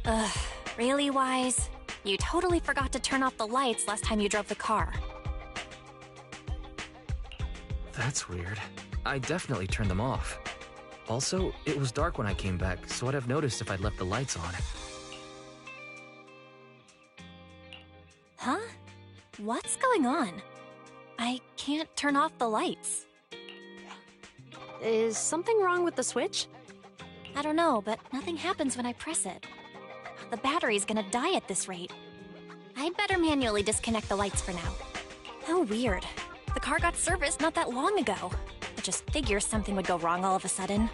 Ugh, really, Wise? You totally forgot to turn off the lights last time you drove the car. That's weird. I definitely turned them off. Also, it was dark when I came back, so I'd have noticed if I'd left the lights on. Huh? What's going on? I can't turn off the lights. Is something wrong with the switch? I don't know, but nothing happens when I press it. The battery's gonna die at this rate. I'd better manually disconnect the lights for now. How weird. The car got serviced not that long ago. I just figure something would go wrong all of a sudden.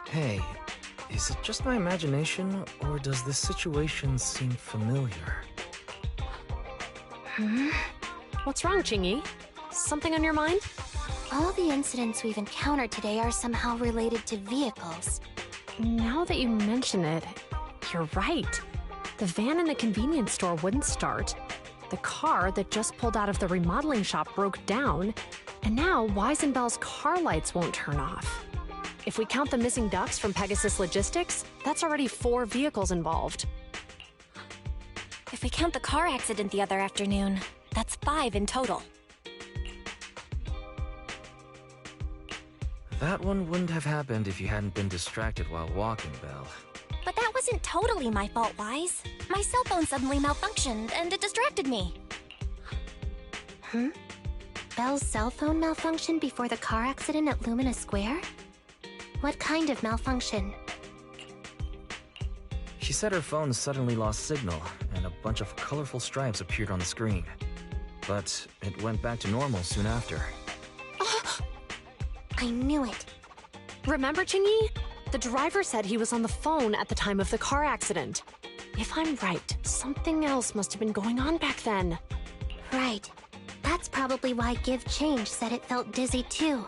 Hey, is it just my imagination, or does this situation seem familiar? What's wrong, Qingyi? Something on your mind? All the incidents we've encountered today are somehow related to vehicles. Now that you mention it, you're right. The van in the convenience store wouldn't start. The car that just pulled out of the remodeling shop broke down. And now Wise and Belle's car lights won't turn off. If we count the missing ducks from Pegasus Logistics, that's already 4 vehicles involved. If we count the car accident the other afternoon, that's 5 in total. That one wouldn't have happened if you hadn't been distracted while walking, Belle. But that wasn't totally my fault, Wise. My cell phone suddenly malfunctioned, and it distracted me. Belle's cell phone malfunctioned before the car accident at Lumina Square? What kind of malfunction? She said her phone suddenly lost signal, and a bunch of colorful stripes appeared on the screen. But it went back to normal soon after. I knew it. Remember, Qingyi? The driver said he was on the phone at the time of the car accident. If I'm right, something else must have been going on back then. Right. That's probably why Give Change said it felt dizzy too.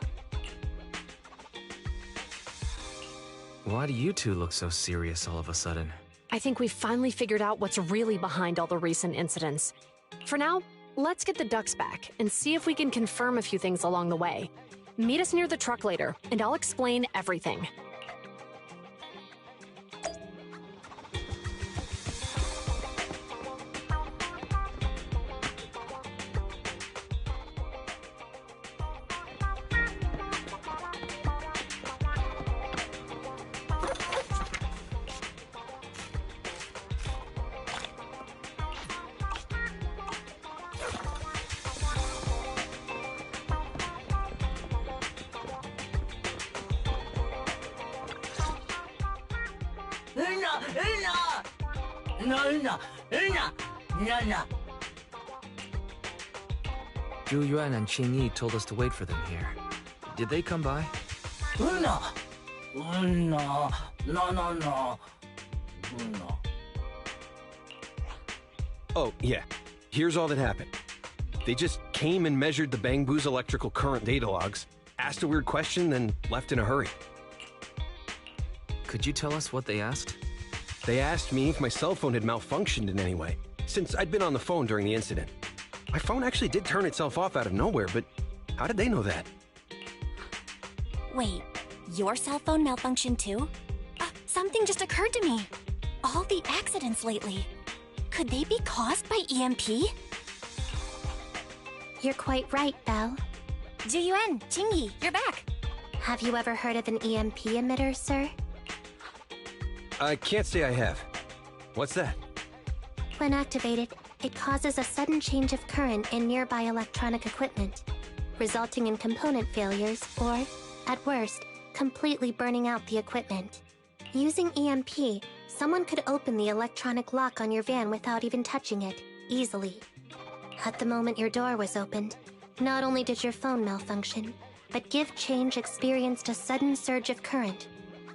Why do you two look so serious all of a sudden? I think we've finally figured out what's really behind all the recent incidents. For now, let's get the ducks back and see if we can confirm a few things along the way. Meet us near the truck later, and I'll explain everything. Zhu Yuan and Qingyi told us to wait for them here. Did they come by? No. Oh, yeah. Here's all that happened. They just came and measured the Bangbu's electrical current data logs, asked a weird question, then left in a hurry. Could you tell us what they asked? They asked me if my cell phone had malfunctioned in any way, since I'd been on the phone during the incident. My phone actually did turn itself off out of nowhere, but how did they know that? Wait, your cell phone malfunctioned too? Something just occurred to me. All the accidents lately, could they be caused by EMP? You're quite right, Belle. Zhu Yuan, Qingyi, you're back. Have you ever heard of an EMP emitter, sir? I can't say I have. What's that? When activated, it causes a sudden change of current in nearby electronic equipment, resulting in component failures or, at worst, completely burning out the equipment. Using EMP, someone could open the electronic lock on your van without even touching it, easily. At the moment your door was opened, not only did your phone malfunction, but Give Change experienced a sudden surge of current,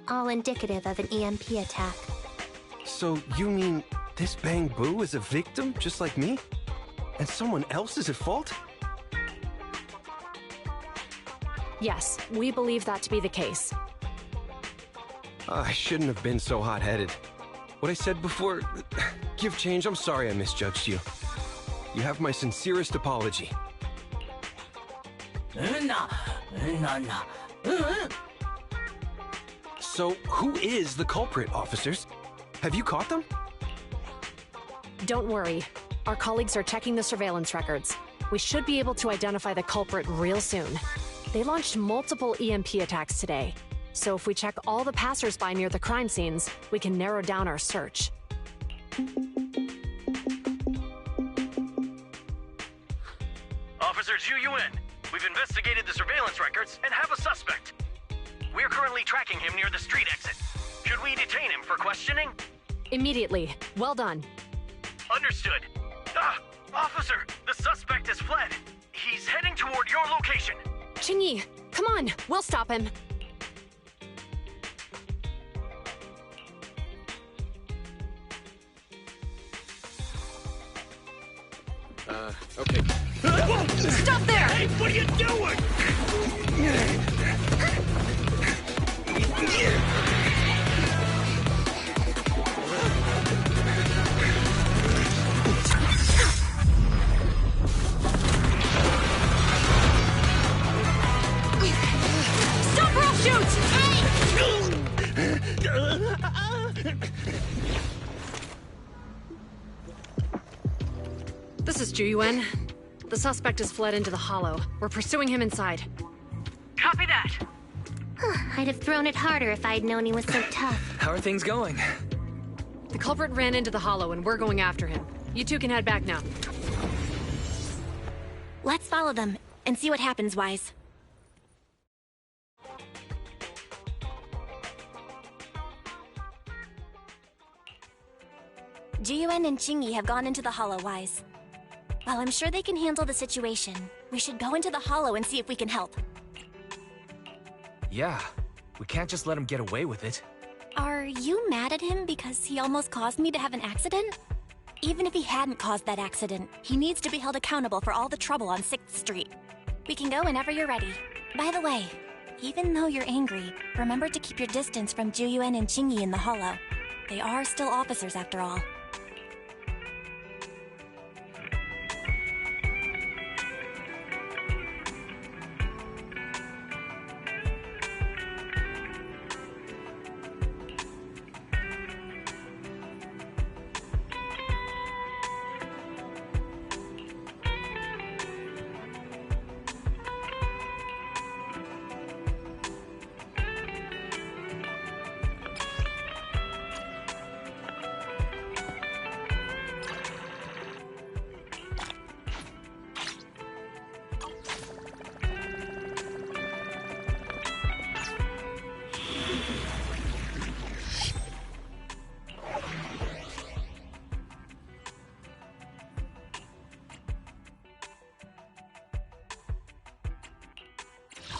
all indicative of an EMP attack. So you mean this Bangbu is a victim just like me? And someone else is at fault? Yes, we believe that to be the case. I shouldn't have been so hot-headed. What I said before... Give Change, I'm sorry I misjudged you. You have my sincerest apology. So, who is the culprit, officers? Have you caught them? Don't worry. Our colleagues are checking the surveillance records. We should be able to identify the culprit real soon. They launched multiple EMP attacks today, so if we check all the passers-by near the crime scenes, we can narrow down our search. Officer Zhu Yuan, we've investigated the surveillance records and have a suspect. We're currently tracking him near the street exit. Should we detain him for questioning? Immediately. Well done. Understood. Officer, the suspect has fled. He's heading toward your location. Qingyi, come on, we'll stop him. Okay. Stop there! Hey, what are you doing? Stop or I'll shoot! This is Zhu Yuan. The suspect has fled into the hollow. We're pursuing him inside. Copy that. I'd have thrown it harder if I'd known he was so tough. How are things going? The culprit ran into the hollow and we're going after him. You two can head back now. Let's follow them and see what happens, Wise. Jiyuan and Qingyi have gone into the hollow, Wise. While I'm sure they can handle the situation, we should go into the hollow and see if we can help. Yeah, we can't just let him get away with it. Are you mad at him because he almost caused me to have an accident? Even if he hadn't caused that accident, he needs to be held accountable for all the trouble on 6th Street. We can go whenever you're ready. By the way, even though you're angry, remember to keep your distance from Jiyuan and Qingyi in the hollow. They are still officers after all.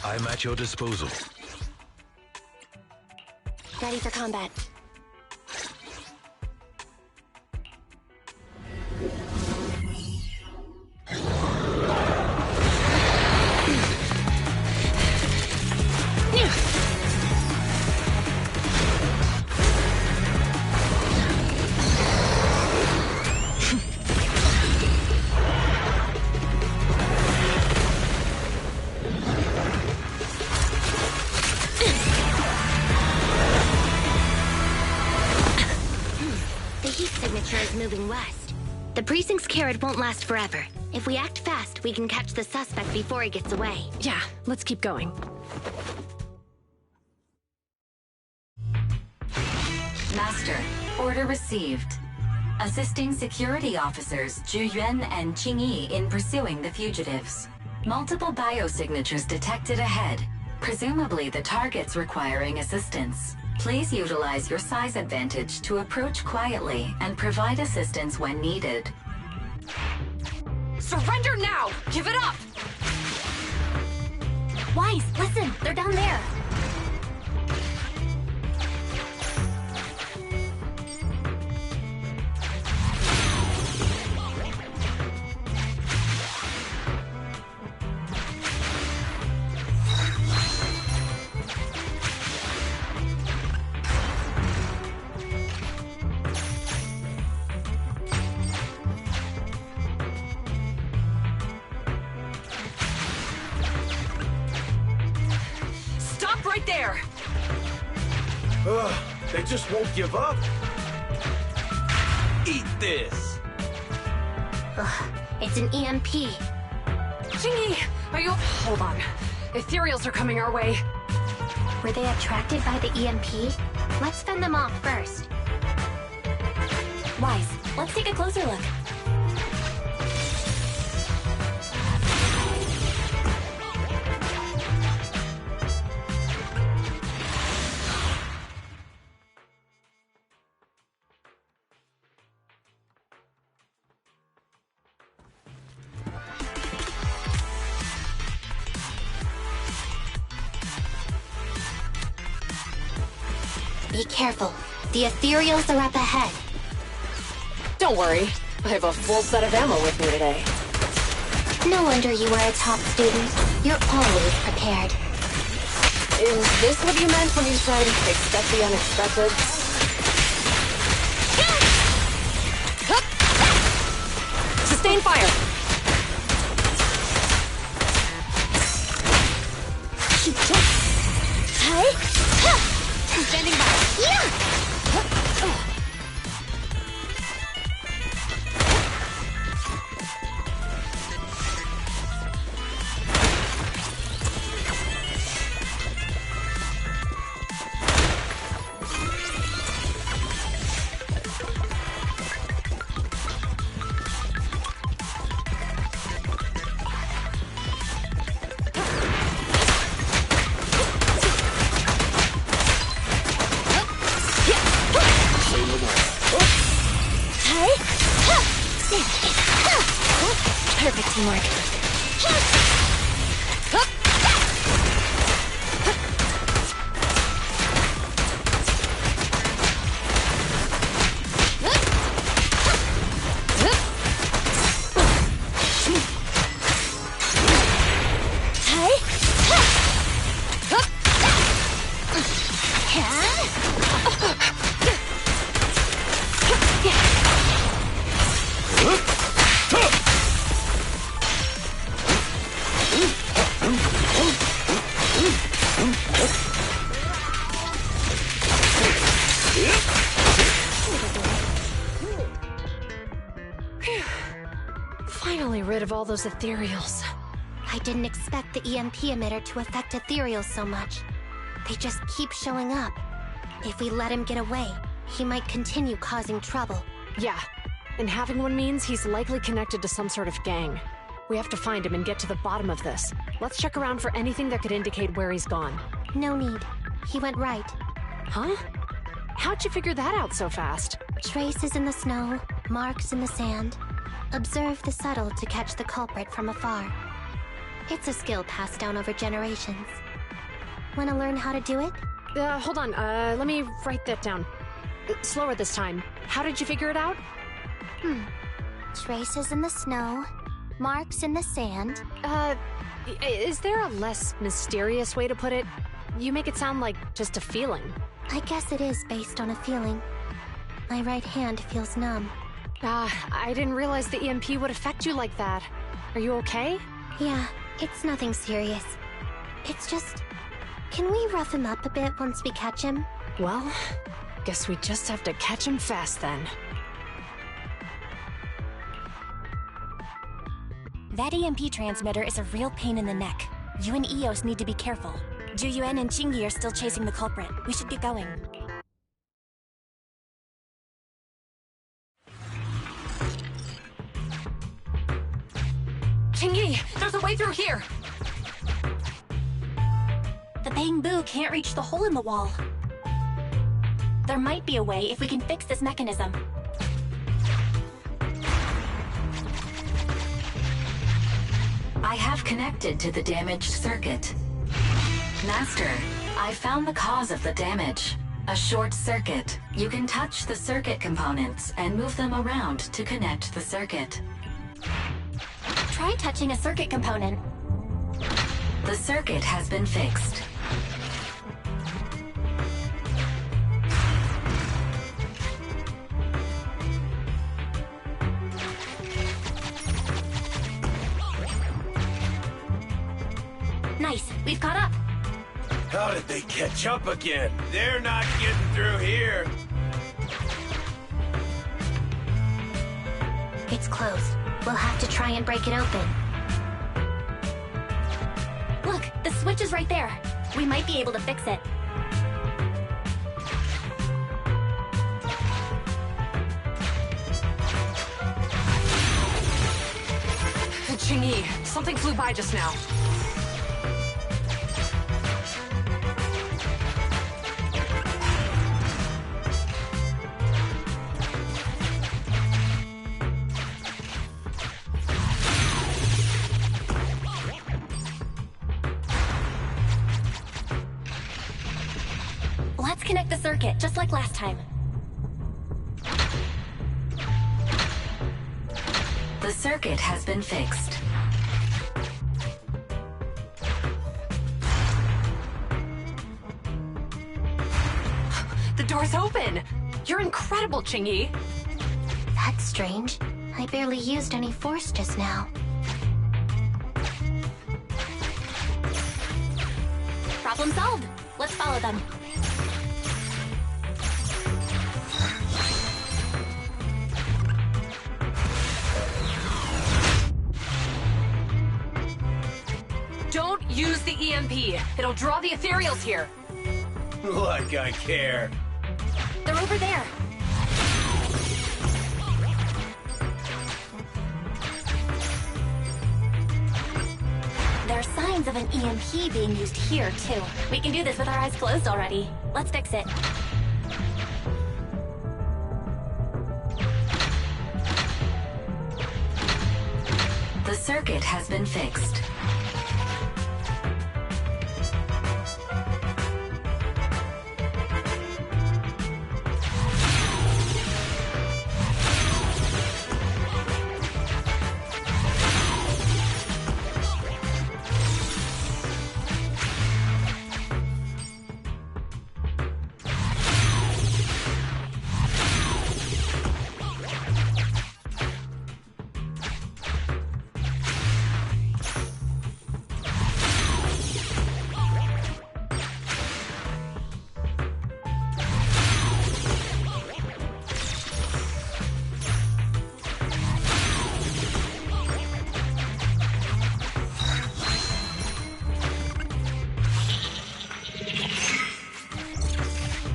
I'm at your disposal. Ready for combat. Moving west. The precinct's carrot won't last forever. If we act fast, we can catch the suspect before he gets away. Yeah, let's keep going. Master, order received. Assisting security officers Zhu Yuan and Qingyi in pursuing the fugitives. Multiple biosignatures detected ahead, presumably the targets requiring assistance. Please utilize your size advantage to approach quietly and provide assistance when needed. Surrender now! Give it up! Wise, listen! They're down there! Right there! They just won't give up. Eat this! Ugh, it's an EMP. Chingy, are you... Hold on. Ethereals are coming our way. Were they attracted by the EMP? Let's fend them off first. Wise, let's take a closer look. Be careful. The Ethereals are up ahead. Don't worry. I have a full set of ammo with me today. No wonder you were a top student. You're always prepared. Is this what you meant when you said, expect the unexpected? Sustain fire! Standing by. Perfect teamwork. Finally rid of all those ethereals. I didn't expect the EMP emitter to affect Ethereals so much. They just keep showing up. If we let him get away, he might continue causing trouble. Yeah, and having one means he's likely connected to some sort of gang. We have to find him and get to the bottom of this. Let's check around for anything that could indicate where he's gone. No need. He went right. Huh? How'd you figure that out so fast? Traces in the snow, marks in the sand. Observe the subtle to catch the culprit from afar. It's a skill passed down over generations. Wanna learn how to do it? Hold on, let me write that down. Slower this time. How did you figure it out? Traces in the snow, marks in the sand. Is there a less mysterious way to put it? You make it sound like just a feeling. I guess it is based on a feeling. My right hand feels numb. I didn't realize the EMP would affect you like that. Are you okay? Yeah, it's nothing serious. It's just... Can we rough him up a bit once we catch him? Well, guess we just have to catch him fast then. That EMP transmitter is a real pain in the neck. You and Eos need to be careful. Juyuan and Chingy are still chasing the culprit. We should get going. Chingy, there's a way through here! The Bang-Boo can't reach the hole in the wall. There might be a way if we can fix this mechanism. I have connected to the damaged circuit. Master, I found the cause of the damage. A short circuit. You can touch the circuit components and move them around to connect the circuit. Try touching a circuit component. The circuit has been fixed. Nice, we've caught up. How did they catch up again? They're not getting through here. circuit's closed. We'll have to try and break it open. Look, the switch is right there. We might be able to fix it. Ching-Yi, something flew by just now. Let's connect the circuit, just like last time. The circuit has been fixed. The door's open! You're incredible, Ching-Yi! That's strange. I barely used any force just now. Problem solved. Let's follow them. Don't use the EMP. It'll draw the ethereals here. Like I care. They're over there. There are signs of an EMP being used here, too. We can do this with our eyes closed already. Let's fix it. The circuit has been fixed.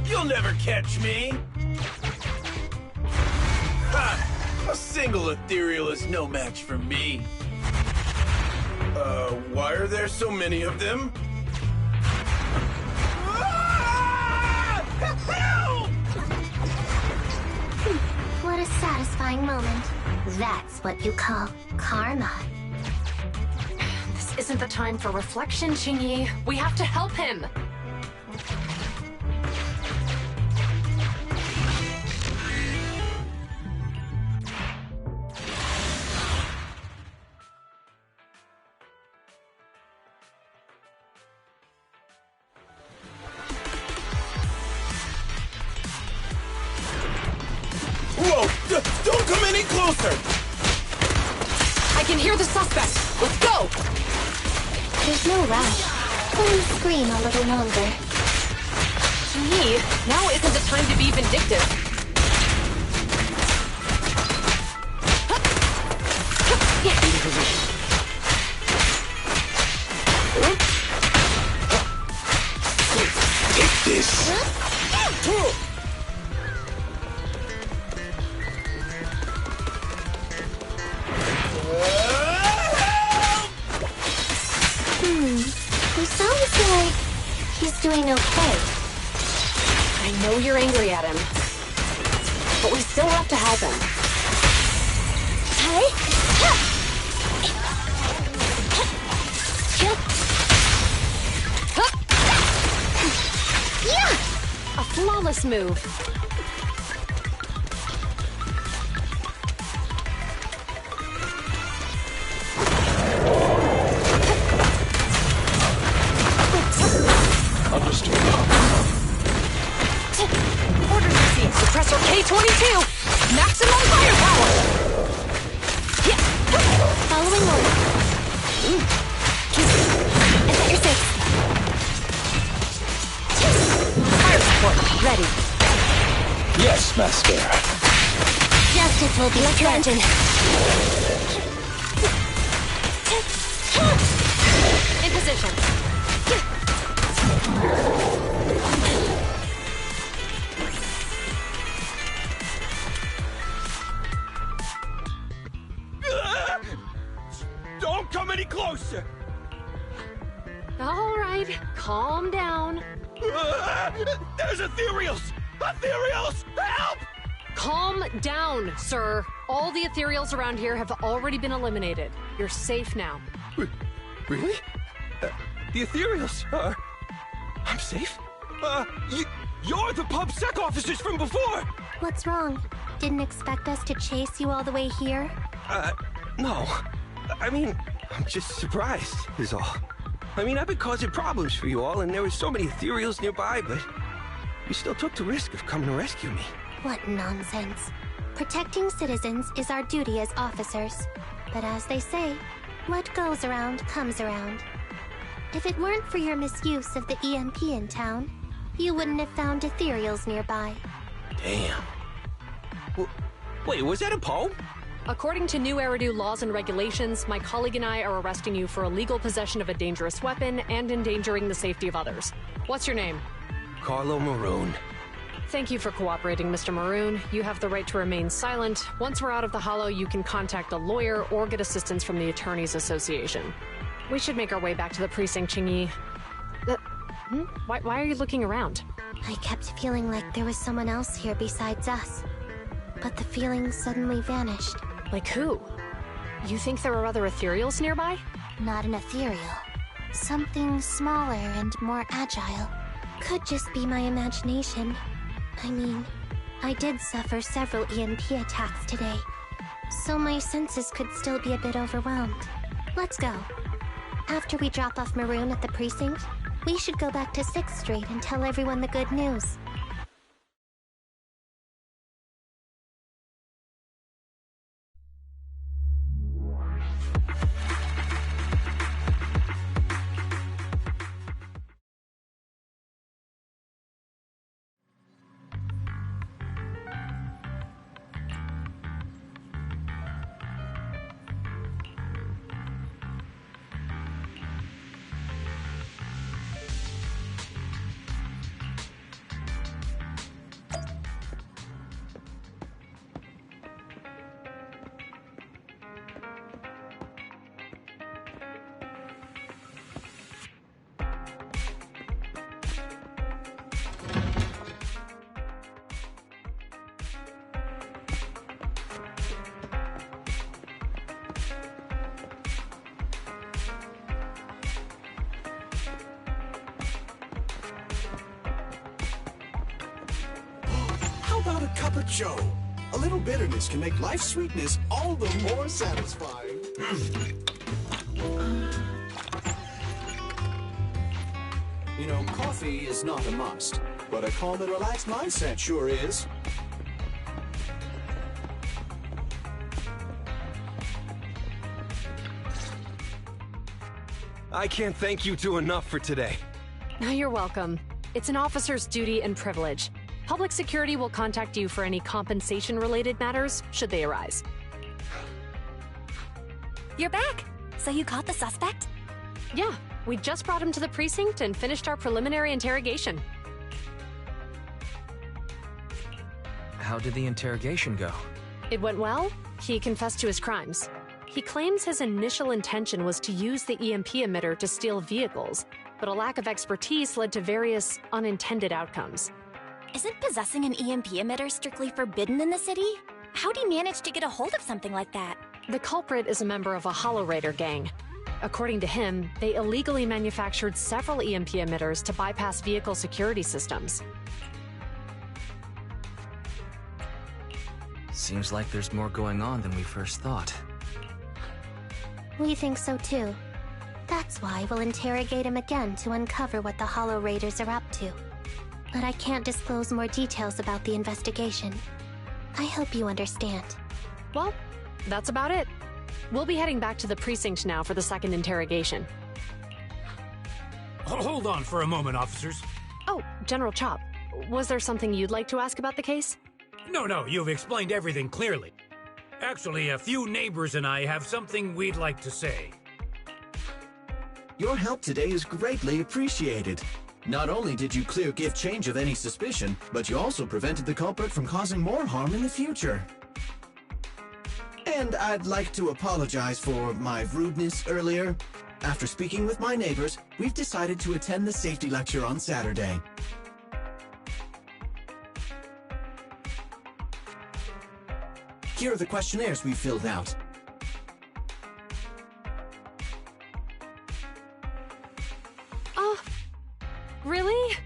You'll never catch me! Ha! A single ethereal is no match for me. Why are there so many of them? Help! What a satisfying moment. That's what you call karma. This isn't the time for reflection, Ching-Yi. We have to help him. Whoa! Don't come any closer! I can hear the suspect. Let's go! There's no rush. Let him scream a little longer. Ching-Yi, now isn't the time to be vindictive. Take this! He sounds like he's doing okay. I know you're angry at him, but we still have to help him. A flawless move. Understood. Order received. Suppressor K-22. Maximum firepower. Following order. Enter your safe. Fire support ready. Yes, Master. Jab Justice will be served. In position. Don't come any closer! All right, calm down. There's ethereals! Ethereals! Help! Calm down, sir. All the ethereals around here have already been eliminated. You're safe now. Really? The ethereals are... I'm safe? You're the PubSec officers from before! What's wrong? Didn't expect us to chase you all the way here? No. I mean, I'm just surprised, is all. I mean, I've been causing problems for you all, and there were so many ethereals nearby, but you still took the risk of coming to rescue me. What nonsense. Protecting citizens is our duty as officers. But as they say, what goes around comes around. If it weren't for your misuse of the EMP in town, you wouldn't have found ethereals nearby. Damn. Wait, was that a poem? According to new Eridu laws and regulations, my colleague and I are arresting you for illegal possession of a dangerous weapon and endangering the safety of others. What's your name? Carlo Maroon. Thank you for cooperating, Mr. Maroon. You have the right to remain silent. Once we're out of the hollow, you can contact a lawyer or get assistance from the Attorneys Association. We should make our way back to the precinct, Qingyi. Why are you looking around? I kept feeling like there was someone else here besides us. But the feeling suddenly vanished. Like who? You think there are other ethereals nearby? Not an ethereal. Something smaller and more agile. Could just be my imagination. I mean, I did suffer several EMP attacks today, so my senses could still be a bit overwhelmed. Let's go. After we drop off Maroon at the precinct, we should go back to 6th Street and tell everyone the good news. About a cup of joe. A little bitterness can make life's sweetness all the more satisfying. You know, coffee is not a must, but a calm and relaxed mindset sure is. I can't thank you two enough for today. No, you're welcome. It's an officer's duty and privilege. Public security will contact you for any compensation-related matters, should they arise. You're back! So you caught the suspect? Yeah, we just brought him to the precinct and finished our preliminary interrogation. How did the interrogation go? It went well. He confessed to his crimes. He claims his initial intention was to use the EMP emitter to steal vehicles, but a lack of expertise led to various unintended outcomes. Isn't possessing an EMP emitter strictly forbidden in the city? How'd he manage to get a hold of something like that? The culprit is a member of a Hollow Raider gang. According to him, they illegally manufactured several EMP emitters to bypass vehicle security systems. Seems like there's more going on than we first thought. We think so too. That's why we'll interrogate him again to uncover what the Hollow Raiders are up to. But I can't disclose more details about the investigation. I hope you understand. Well, that's about it. We'll be heading back to the precinct now for the second interrogation. Hold on for a moment, officers. Oh, General Chop, was there something you'd like to ask about the case? No, you've explained everything clearly. Actually, a few neighbors and I have something we'd like to say. Your help today is greatly appreciated. Not only did you clear gift change of any suspicion, but you also prevented the culprit from causing more harm in the future. And I'd like to apologize for my rudeness earlier. After speaking with my neighbors, we've decided to attend the safety lecture on Saturday. Here are the questionnaires we filled out. Oh, really?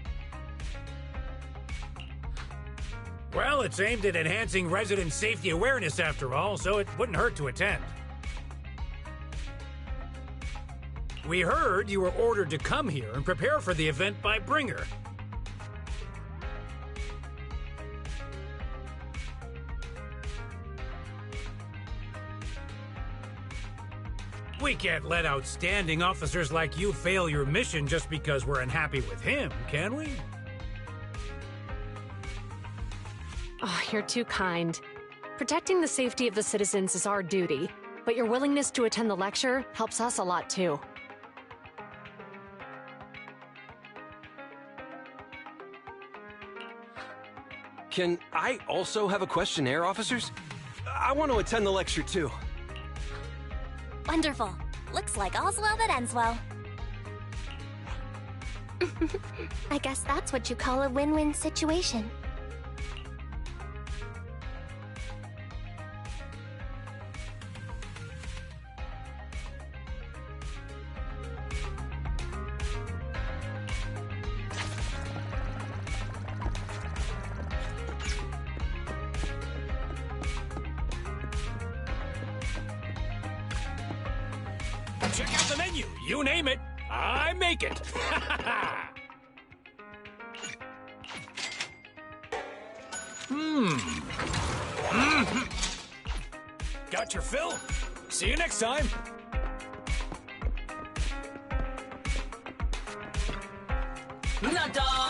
Well, it's aimed at enhancing resident safety awareness after all, so it wouldn't hurt to attend. We heard you were ordered to come here and prepare for the event by Bringer. We can't let outstanding officers like you fail your mission just because we're unhappy with him, can we? Oh, you're too kind. Protecting the safety of the citizens is our duty, but your willingness to attend the lecture helps us a lot too. Can I also have a questionnaire, officers? I want to attend the lecture too. Wonderful. Looks like all's well that ends well. I guess that's what you call a win-win situation. Check out the menu. You name it, I make it. Got your fill? See you next time. Nada!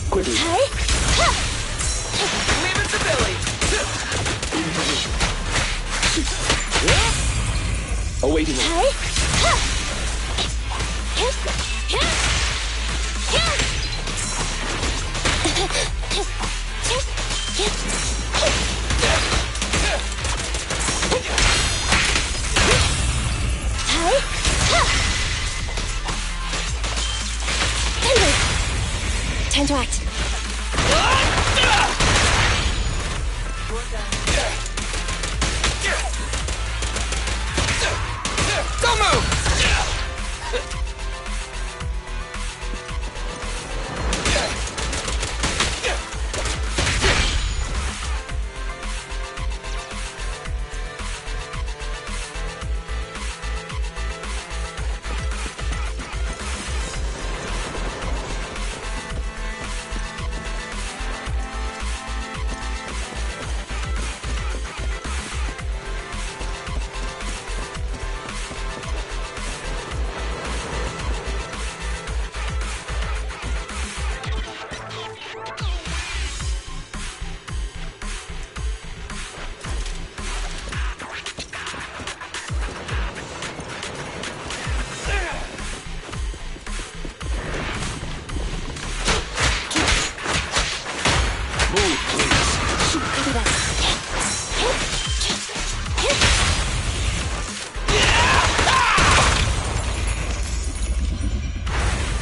Quickly. Leave it to Billy. In position. Awaiting orders. Time to act. Don't move!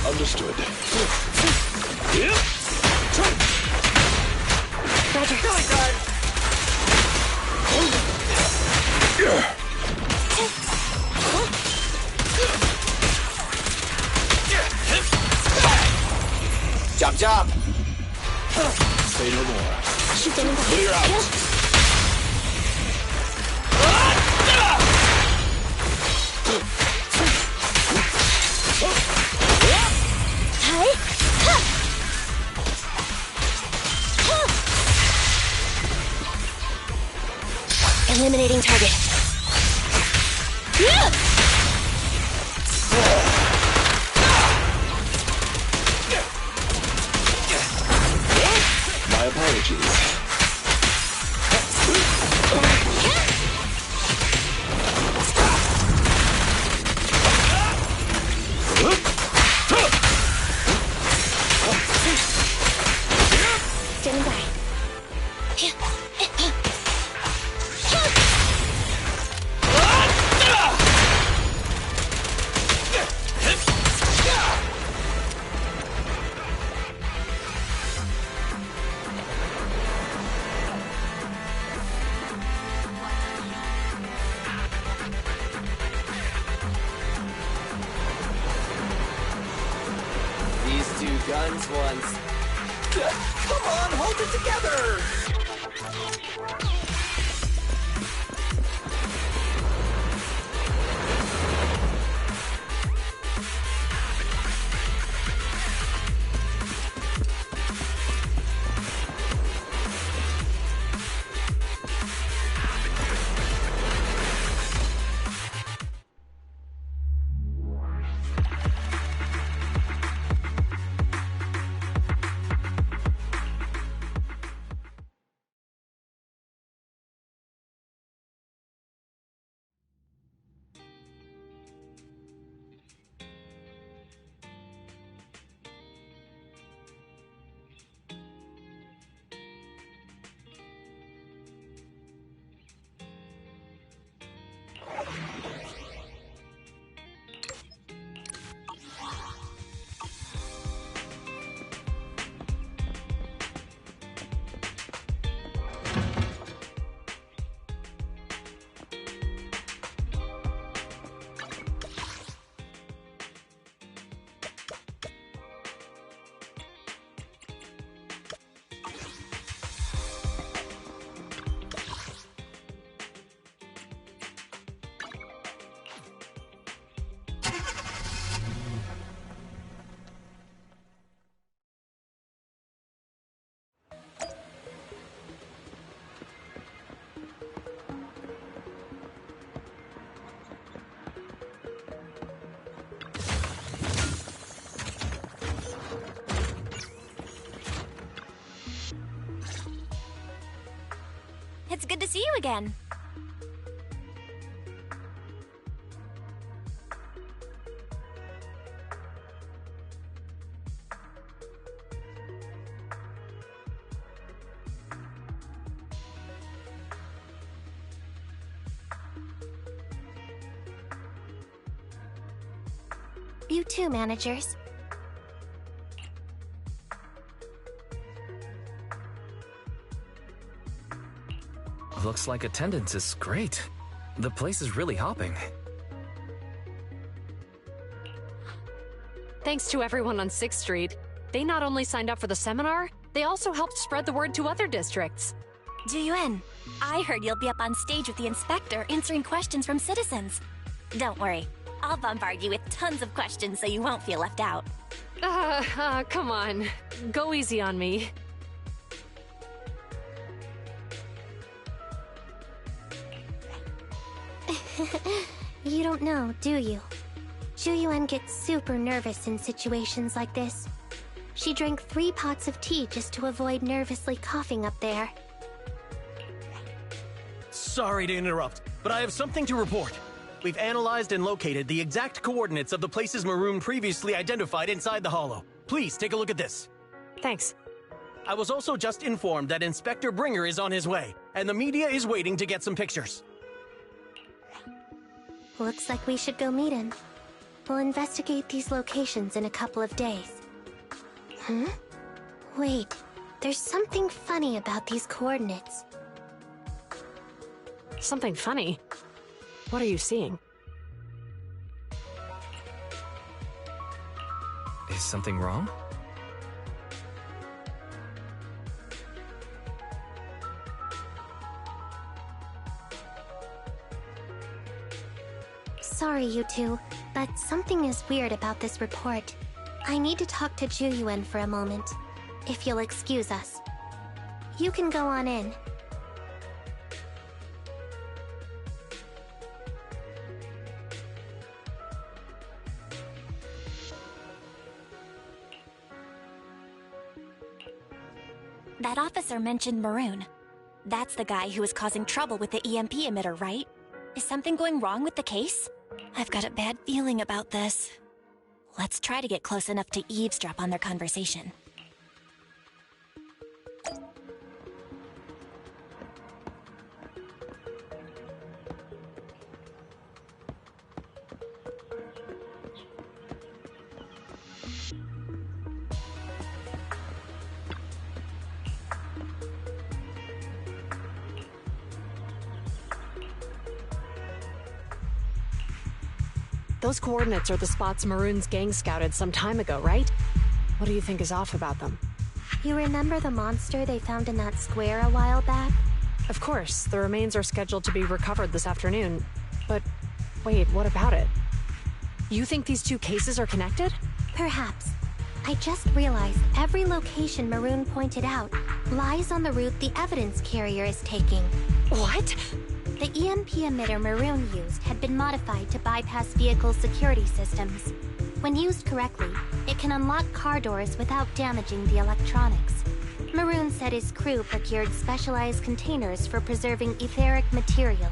Understood. Roger. Billy time! Chop chop! Say no more. Standing by. Clear out. Eliminating target. My apologies. Standing by. These two guns once. Come on, hold it together! It's good to see you again. You too, managers. Looks like attendance is great. The place is really hopping. Thanks to everyone on 6th Street. They not only signed up for the seminar, they also helped spread the word to other districts. Juyuan, I heard you'll be up on stage with the inspector answering questions from citizens. Don't worry, I'll bombard you with tons of questions so you won't feel left out. Come on. Go easy on me. You don't know, do you? Juyuan gets super nervous in situations like this. She drank 3 pots of tea just to avoid nervously coughing up there. Sorry to interrupt, but I have something to report. We've analyzed and located the exact coordinates of the places Maroon previously identified inside the Hollow. Please take a look at this. Thanks. I was also just informed that Inspector Bringer is on his way, and the media is waiting to get some pictures. Looks like we should go meet him. We'll investigate these locations in a couple of days. Wait, there's something funny about these coordinates. Something funny? What are you seeing? Is something wrong? Sorry, you two, but something is weird about this report. I need to talk to Juyuan for a moment, if you'll excuse us. You can go on in. That officer mentioned Maroon. That's the guy who was causing trouble with the EMP emitter, right? Is something going wrong with the case? I've got a bad feeling about this. Let's try to get close enough to eavesdrop on their conversation. Those coordinates are the spots Maroon's gang scouted some time ago, right? What do you think is off about them? You remember the monster they found in that square a while back? Of course, the remains are scheduled to be recovered this afternoon. But wait, what about it? You think these two cases are connected? Perhaps. I just realized every location Maroon pointed out lies on the route the evidence carrier is taking. What? The EMP emitter Maroon used had been modified to bypass vehicle security systems. When used correctly, it can unlock car doors without damaging the electronics. Maroon said his crew procured specialized containers for preserving etheric material.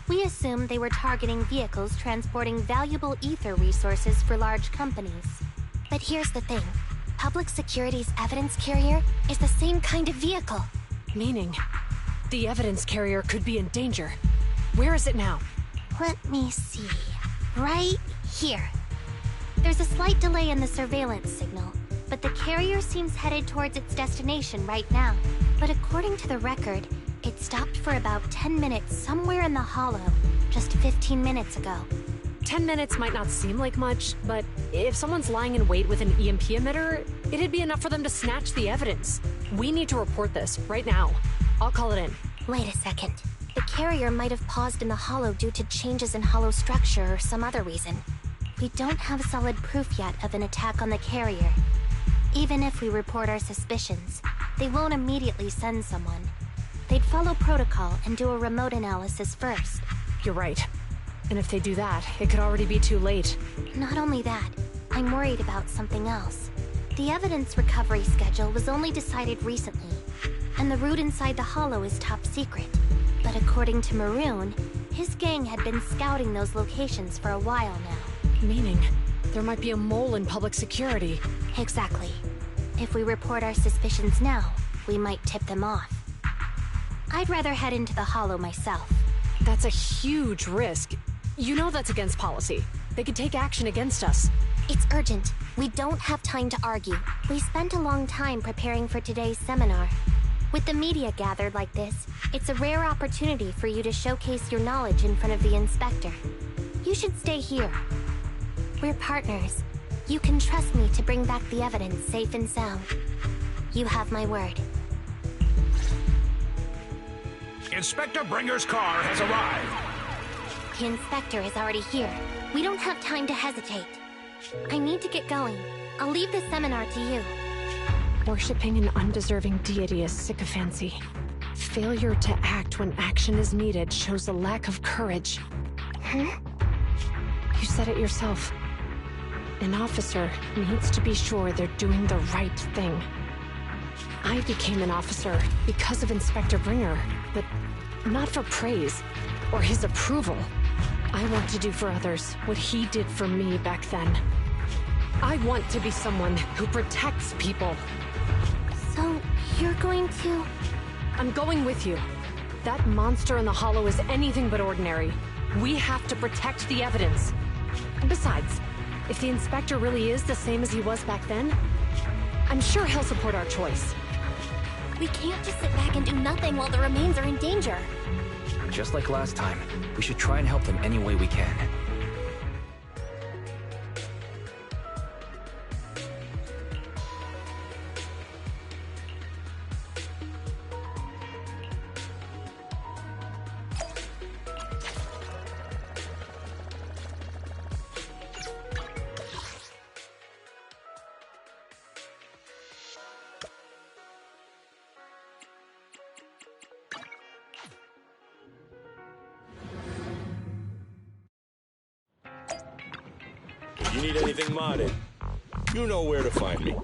We assumed they were targeting vehicles transporting valuable ether resources for large companies. But here's the thing. Public Security's evidence carrier is the same kind of vehicle. Meaning, the evidence carrier could be in danger. Where is it now? Let me see. Right here. There's a slight delay in the surveillance signal, but the carrier seems headed towards its destination right now. But according to the record, it stopped for about 10 minutes somewhere in the Hollow, just 15 minutes ago. 10 minutes might not seem like much, but if someone's lying in wait with an EMP emitter, it'd be enough for them to snatch the evidence. We need to report this right now. I'll call it in. Wait a second. The carrier might have paused in the Hollow due to changes in Hollow structure or some other reason. We don't have solid proof yet of an attack on the carrier. Even if we report our suspicions, they won't immediately send someone. They'd follow protocol and do a remote analysis first. You're right. And if they do that, it could already be too late. Not only that, I'm worried about something else. The evidence recovery schedule was only decided recently, and the route inside the hollow is top secret. But according to Maroon, his gang had been scouting those locations for a while now. Meaning, there might be a mole in public security. Exactly. If we report our suspicions now, we might tip them off. I'd rather head into the hollow myself. That's a huge risk. You know that's against policy. They could take action against us. It's urgent. We don't have time to argue. We spent a long time preparing for today's seminar. With the media gathered like this, it's a rare opportunity for you to showcase your knowledge in front of the inspector. You should stay here. We're partners. You can trust me to bring back the evidence safe and sound. You have my word. Inspector Bringer's car has arrived. The inspector is already here. We don't have time to hesitate. I need to get going. I'll leave the seminar to you. Worshipping an undeserving deity is sycophancy. Failure to act when action is needed shows a lack of courage. Huh? You said it yourself. An officer needs to be sure they're doing the right thing. I became an officer because of Inspector Bringer, but not for praise or his approval. I want to do for others what he did for me back then. I want to be someone who protects people. So, you're going to... I'm going with you. That monster in the hollow is anything but ordinary. We have to protect the evidence. And besides, if the inspector really is the same as he was back then, I'm sure he'll support our choice. We can't just sit back and do nothing while the remains are in danger. Just like last time, we should try and help them any way we can. If you need anything modded, you know where to find me.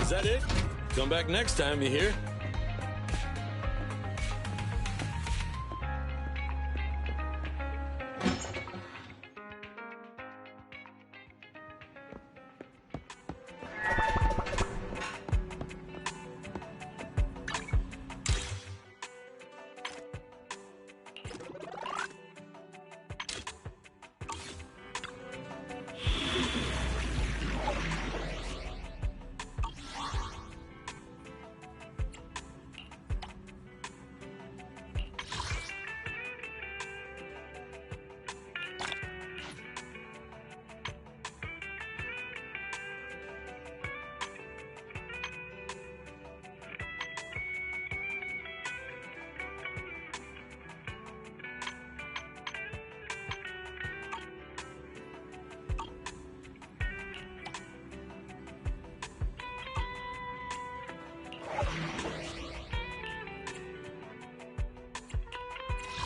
Is that it? Come back next time, you hear?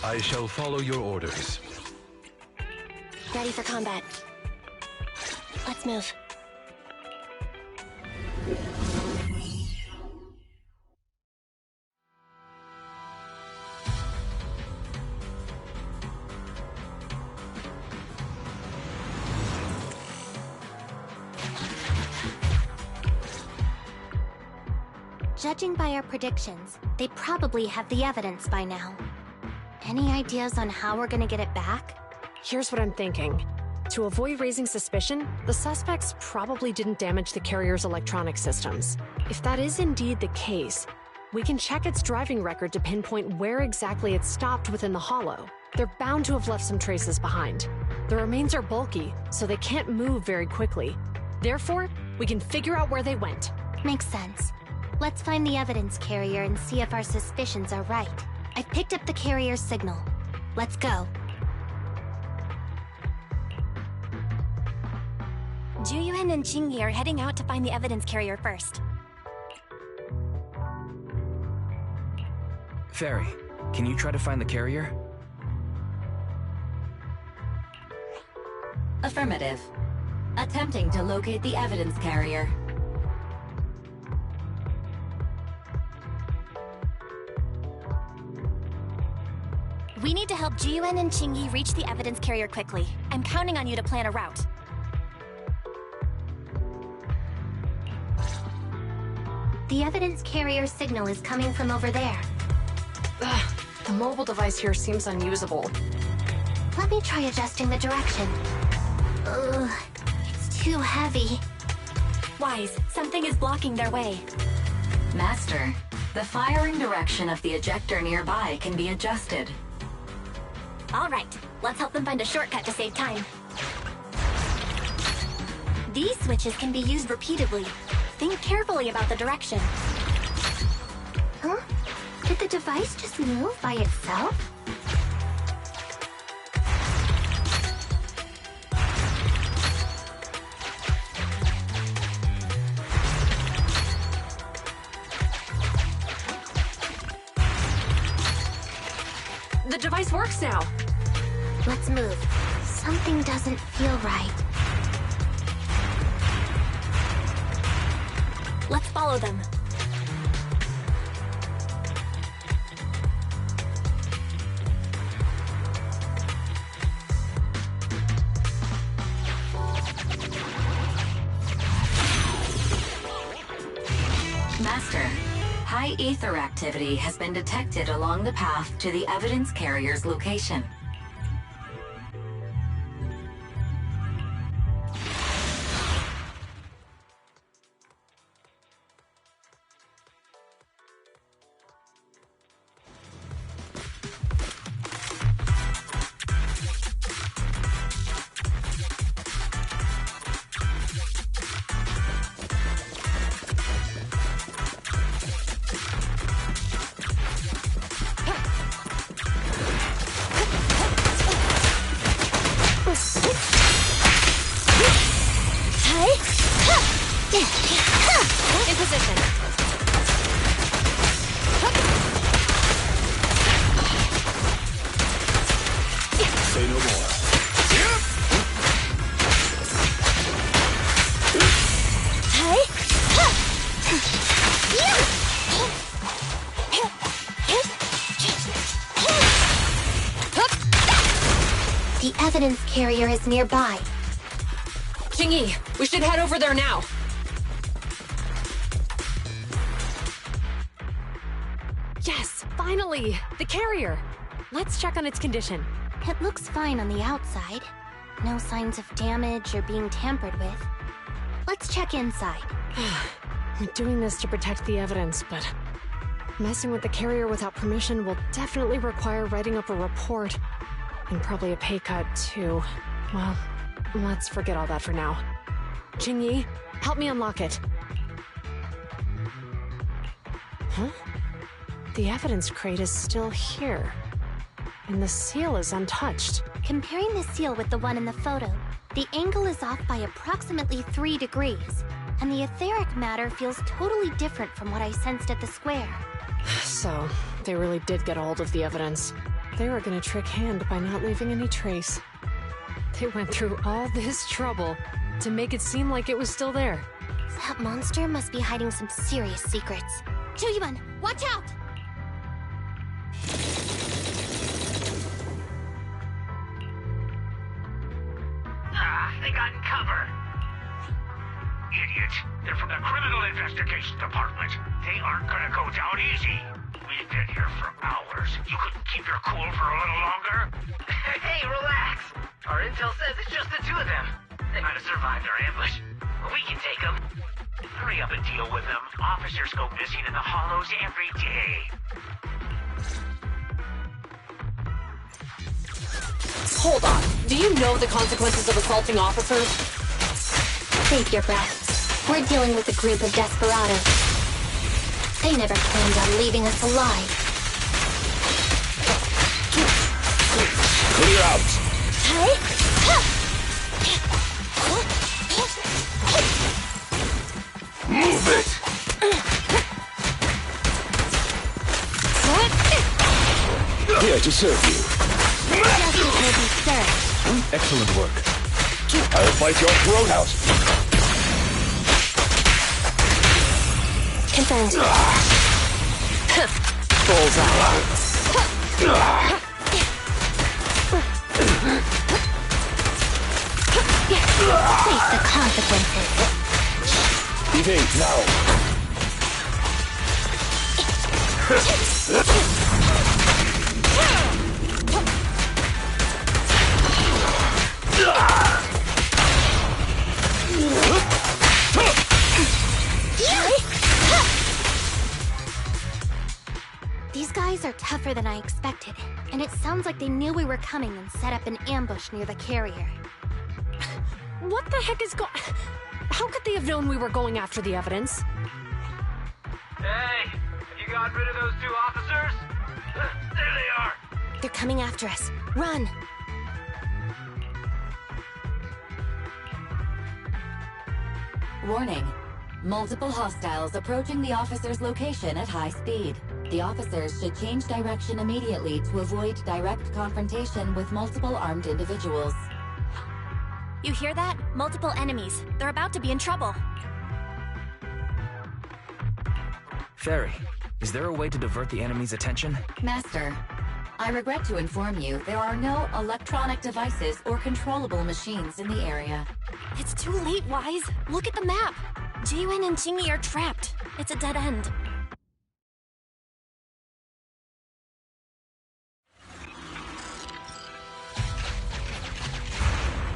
I shall follow your orders. Ready for combat. Let's move. Judging by our predictions, they probably have the evidence by now. Any ideas on how we're gonna get it back? Here's what I'm thinking. To avoid raising suspicion, the suspects probably didn't damage the carrier's electronic systems. If that is indeed the case, we can check its driving record to pinpoint where exactly it stopped within the hollow. They're bound to have left some traces behind. The remains are bulky, so they can't move very quickly. Therefore, we can figure out where they went. Makes sense. Let's find the evidence carrier and see if our suspicions are right. I've picked up the carrier's signal. Let's go. Juyuan and Qingyi are heading out to find the evidence carrier first. Fairy, can you try to find the carrier? Affirmative. Attempting to locate the evidence carrier. We need to help Juyuan and Qingyi reach the evidence carrier quickly. I'm counting on you to plan a route. The evidence carrier signal is coming from over there. Ugh, the mobile device here seems unusable. Let me try adjusting the direction. Ugh, it's too heavy. Wise, something is blocking their way. Master, the firing direction of the ejector nearby can be adjusted. All right, let's help them find a shortcut to save time. These switches can be used repeatedly. Think carefully about the direction. Huh? Did the device just move by itself? The device works now. Let's move. Something doesn't feel right. Let's follow them. Master, high ether activity has been detected along the path to the evidence carrier's location. In position. Say no more. The evidence carrier is nearby. Qingyi, we should head over there now. Yes, finally! The carrier! Let's check on its condition. It looks fine on the outside. No signs of damage or being tampered with. Let's check inside. We're doing this to protect the evidence, but messing with the carrier without permission will definitely require writing up a report. And probably a pay cut, too. Well, let's forget all that for now. Qingyi, help me unlock it. Huh? The evidence crate is still here. And the seal is untouched. Comparing the seal with the one in the photo, the angle is off by approximately 3 degrees. And the etheric matter feels totally different from what I sensed at the square. So, they really did get a hold of the evidence. They were gonna trick Hand by not leaving any trace. They went through all this trouble to make it seem like it was still there. That monster must be hiding some serious secrets. Chuyuan, watch out! They got in cover. Idiots. They're from the Criminal Investigation Department. They aren't gonna go down easy. We've been here for hours. You couldn't keep your cool for a little longer? Hey, relax. Our intel says it's just the two of them. They might have survived our ambush. We can take them. Hurry up and deal with them. Officers go missing in the hollows every day. Hold on. Do you know the consequences of assaulting officers? Save your breath. We're dealing with a group of desperados. They never planned on leaving us alive. Clear out! Move it! Here to serve you. Justice will be served. Excellent work. I will fight your throat out. Confirmed. Bullseye. Face the consequences. Evade now. These guys are tougher than I expected, and it sounds like they knew we were coming and set up an ambush near the carrier. What the heck is How could they have known we were going after the evidence? Hey, have you gotten rid of those two officers? There they are. They're coming after us. Run! Warning. Multiple hostiles approaching the officer's location at high speed. The officers should change direction immediately to avoid direct confrontation with multiple armed individuals. You hear that? Multiple enemies. They're about to be in trouble. Fairy, is there a way to divert the enemy's attention? Master, I regret to inform you there are no electronic devices or controllable machines in the area. It's too late, Wise. Look at the map. Jiwen and Chingy are trapped. It's a dead end.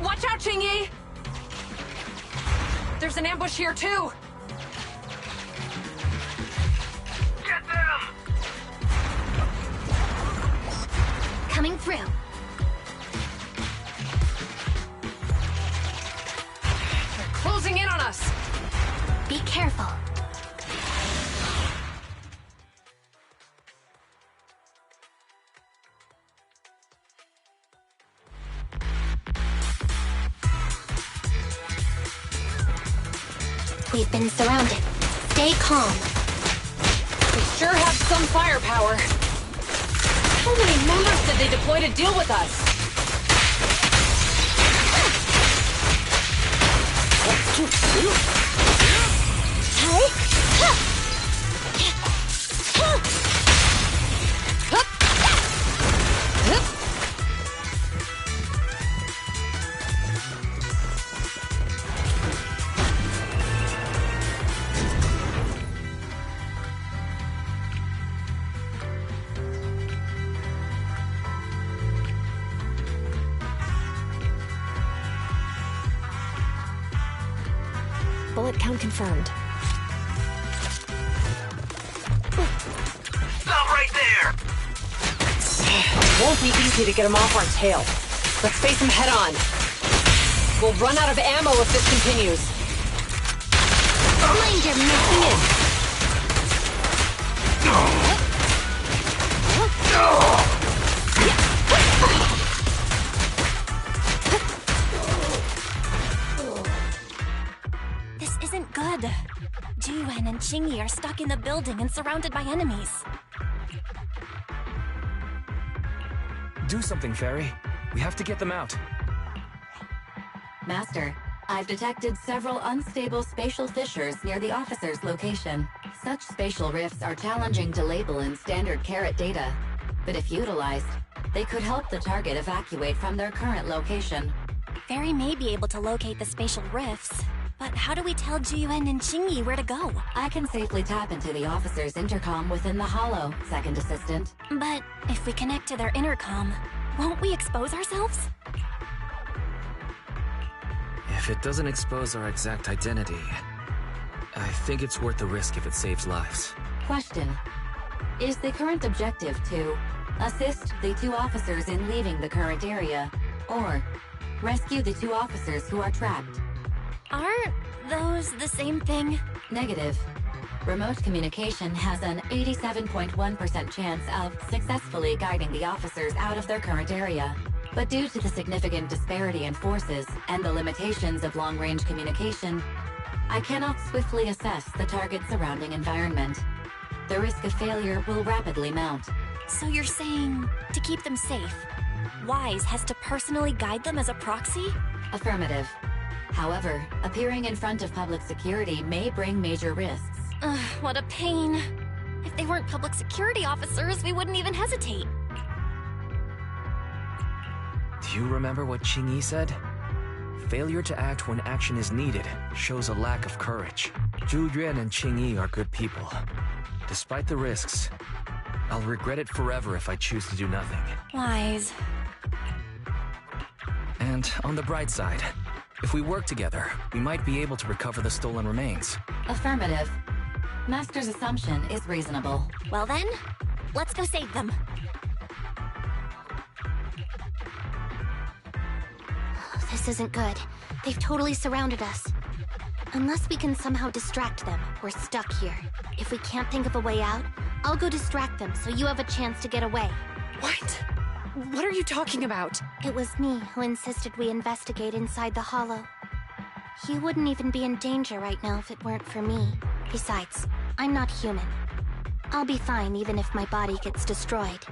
Watch out, Chingy! There's an ambush here, too! Get them! Coming through. They're closing in on us! Be careful. We've been surrounded. Stay calm. They sure have some firepower. How many members did they deploy to deal with us? Bullet count confirmed. Stop right there! Won't be easy to get them off our tail. Let's face them head on. We'll run out of ammo if this continues. Mind you're missing it. This isn't good. Jiwen and Chingy are stuck in the building and surrounded by enemies. Do something, Fairy. We have to get them out. Master, I've detected several unstable spatial fissures near the officer's location. Such spatial rifts are challenging to label in standard carrot data, but if utilized, they could help the target evacuate from their current location. Fairy may be able to locate the spatial rifts, but how do we tell Juyuan and Qingyi where to go? I can safely tap into the officer's intercom within the hollow, Second Assistant. But if we connect to their intercom, won't we expose ourselves? If it doesn't expose our exact identity, I think it's worth the risk if it saves lives. Question. Is the current objective to assist the 2 officers in leaving the current area, or rescue the 2 officers who are trapped? Aren't those the same thing? Negative. Remote communication has an 87.1% chance of successfully guiding the officers out of their current area. But due to the significant disparity in forces and the limitations of long-range communication, I cannot swiftly assess the target's surrounding environment. The risk of failure will rapidly mount. So you're saying, to keep them safe, Wise has to personally guide them as a proxy? Affirmative. However, appearing in front of public security may bring major risks. Ugh, what a pain. If they weren't public security officers, we wouldn't even hesitate. Do you remember what Qingyi said? Failure to act when action is needed shows a lack of courage. Zhu Yuan and Qingyi are good people. Despite the risks, I'll regret it forever if I choose to do nothing. Wise. And on the bright side, if we work together, we might be able to recover the stolen remains. Affirmative. Master's assumption is reasonable. Well then, let's go save them. This isn't good. They've totally surrounded us. Unless we can somehow distract them, we're stuck here. If we can't think of a way out, I'll go distract them so you have a chance to get away. What? What are you talking about? It was me who insisted we investigate inside the hollow. You wouldn't even be in danger right now if it weren't for me. Besides, I'm not human. I'll be fine even if my body gets destroyed.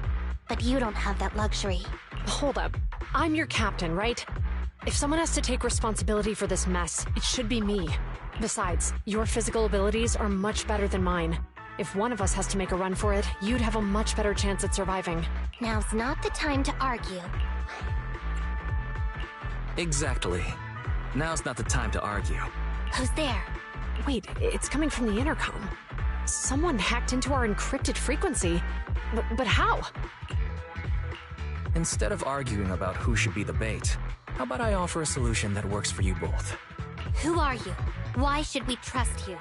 But you don't have that luxury. Hold up. I'm your captain, right? If someone has to take responsibility for this mess, it should be me. Besides, your physical abilities are much better than mine. If one of us has to make a run for it, you'd have a much better chance at surviving. Now's not the time to argue. Exactly. Now's not the time to argue. Who's there? Wait, it's coming from the intercom. Someone hacked into our encrypted frequency. But how? Instead of arguing about who should be the bait, how about I offer a solution that works for you both? Who are you? Why should we trust you?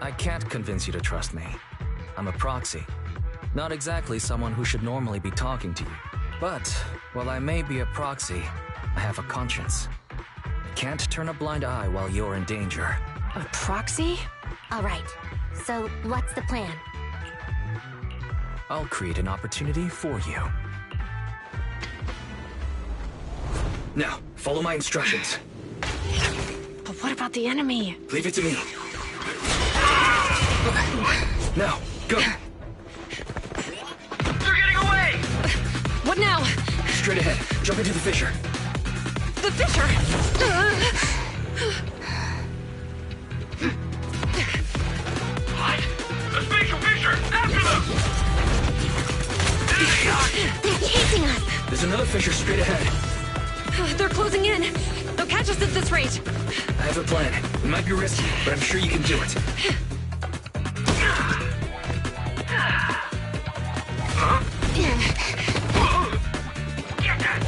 I can't convince you to trust me. I'm a proxy. Not exactly someone who should normally be talking to you. But, while I may be a proxy, I have a conscience. I can't turn a blind eye while you're in danger. A proxy? All right. So, what's the plan? I'll create an opportunity for you. Now, follow my instructions. But what about the enemy? Leave it to me. Now, go! They're getting away! What now? Straight ahead. Jump into the fissure. The fissure! What? A spatial fissure! After them! There they are! They're chasing us! There's another fissure straight ahead. They're closing in. They'll catch us at this rate. I have a plan. It might be risky, but I'm sure you can do it. Huh? Get that!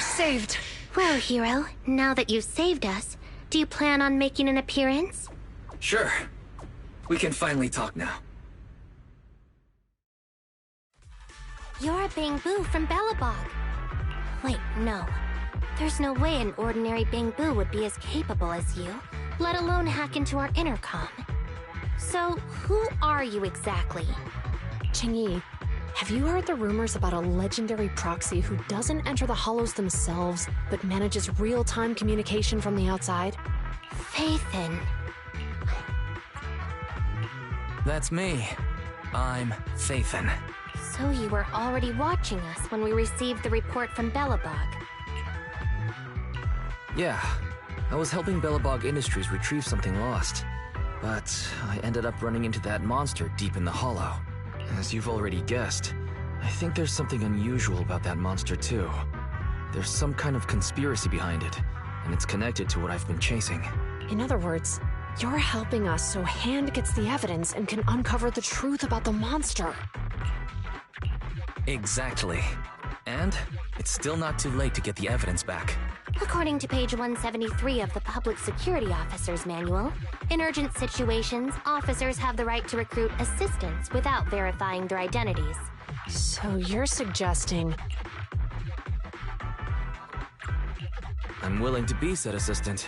Saved. Well, hero, now that you've saved us, do you plan on making an appearance? Sure. We can finally talk now. You're Bangbu from Belobog. Wait, no. There's no way an ordinary Bangbu would be as capable as you, let alone hack into our intercom. So, who are you exactly? Qingyi, have you heard the rumors about a legendary proxy who doesn't enter the hollows themselves, but manages real-time communication from the outside? Phaethon. That's me. I'm Phaethon. So you were already watching us when we received the report from Belobog. Yeah, I was helping Belobog Industries retrieve something lost. But I ended up running into that monster deep in the hollow. As you've already guessed, I think there's something unusual about that monster too. There's some kind of conspiracy behind it, and it's connected to what I've been chasing. In other words, you're helping us so Hand gets the evidence and can uncover the truth about the monster. Exactly. And it's still not too late to get the evidence back. According to page 173 of the Public Security Officer's Manual, in urgent situations, officers have the right to recruit assistants without verifying their identities. So you're suggesting... I'm willing to be said assistant.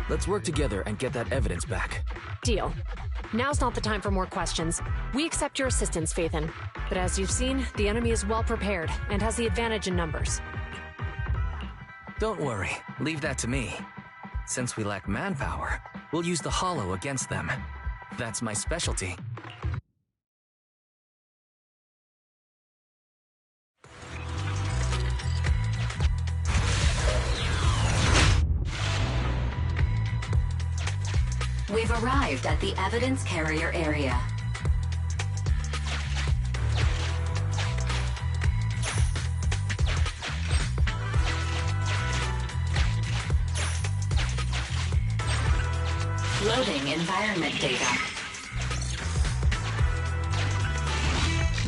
Let's work together and get that evidence back. Deal. Now's not the time for more questions. We accept your assistance, Phaethon. But as you've seen, the enemy is well prepared and has the advantage in numbers. Don't worry, leave that to me. Since we lack manpower, we'll use the hollow against them. That's my specialty. We've arrived at the evidence carrier area. Loading environment data.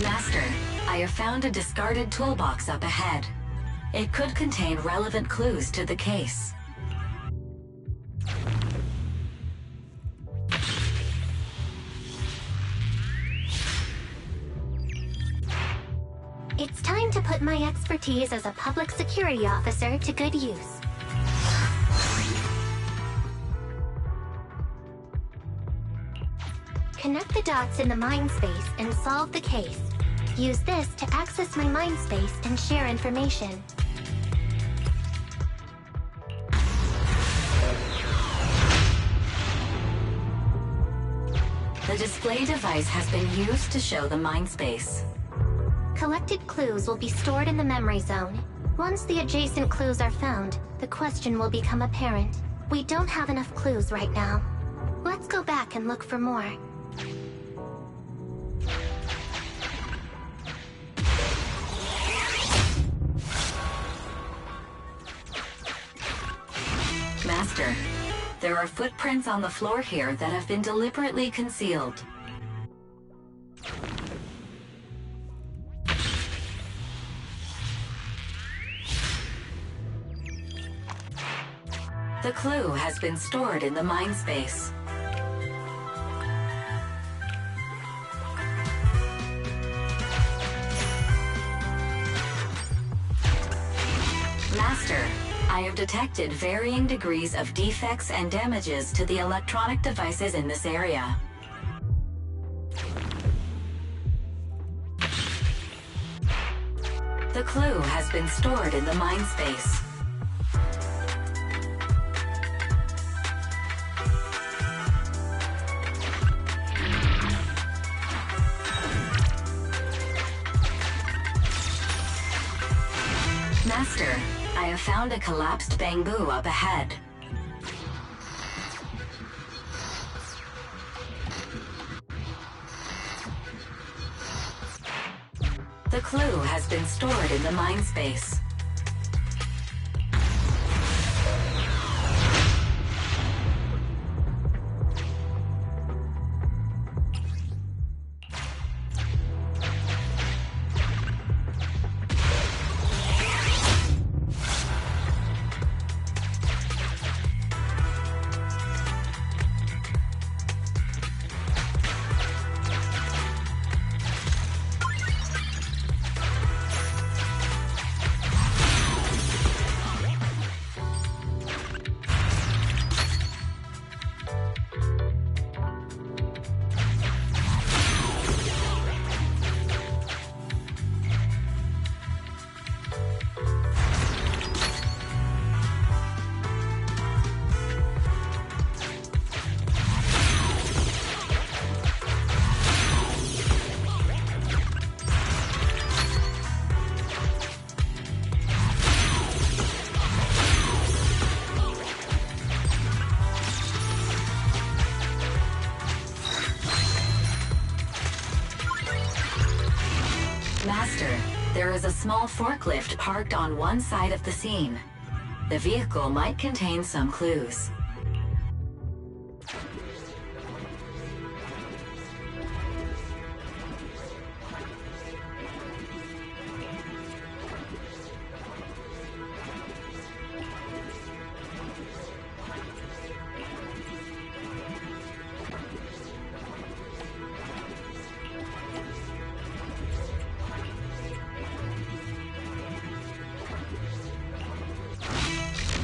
Master, I have found a discarded toolbox up ahead. It could contain relevant clues to the case. It's time to put my expertise as a public security officer to good use. Connect the dots in the mind space and solve the case. Use this to access my mind space and share information. The display device has been used to show the mind space. Collected clues will be stored in the memory zone. Once the adjacent clues are found, the question will become apparent. We don't have enough clues right now. Let's go back and look for more. Master, there are footprints on the floor here that have been deliberately concealed. The clue has been stored in the mind space. Master, I have detected varying degrees of defects and damages to the electronic devices in this area. The clue has been stored in the mind space. Master, I have found a collapsed Bangbu up ahead. The clue has been stored in the mind space. small forklift parked on one side of the scene. The vehicle might contain some clues.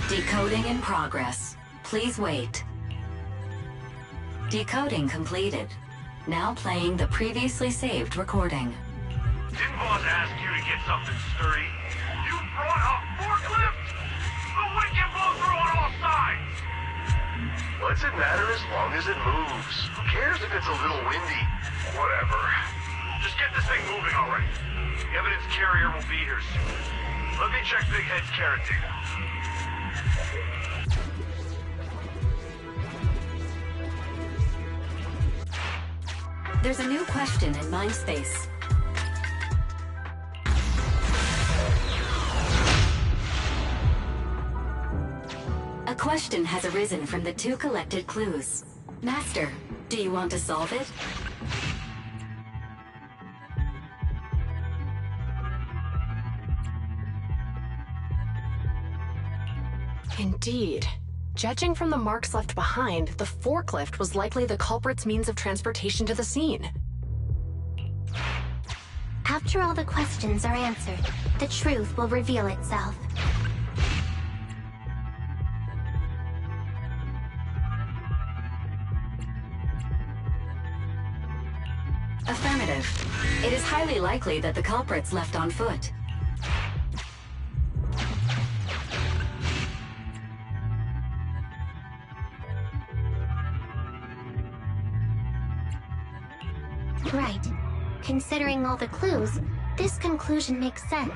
Decoding in progress. Please wait. Decoding completed. Now playing the previously saved recording. Didn't boss ask you to get something sturdy? You brought a forklift? The wind can blow through on all sides! What's it matter as long as it moves? Who cares if it's a little windy? Whatever. Just get this thing moving already. The evidence carrier will be here soon. Let me check Big Head's carrot data. There's a new question in Mindspace. A question has arisen from the 2 collected clues. Master, do you want to solve it? Indeed. Judging from the marks left behind, the forklift was likely the culprit's means of transportation to the scene. After all the questions are answered, the truth will reveal itself. Affirmative. It is highly likely that the culprits left on foot. Right. Considering all the clues, this conclusion makes sense.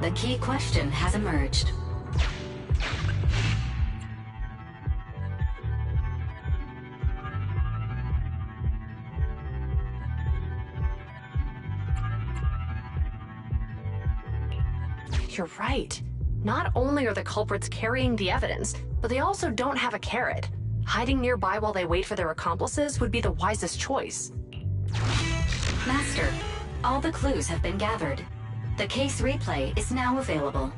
The key question has emerged. You're right. Not only are the culprits carrying the evidence, but they also don't have a carrot. Hiding nearby while they wait for their accomplices would be the wisest choice. Master, all the clues have been gathered. The case replay is now available.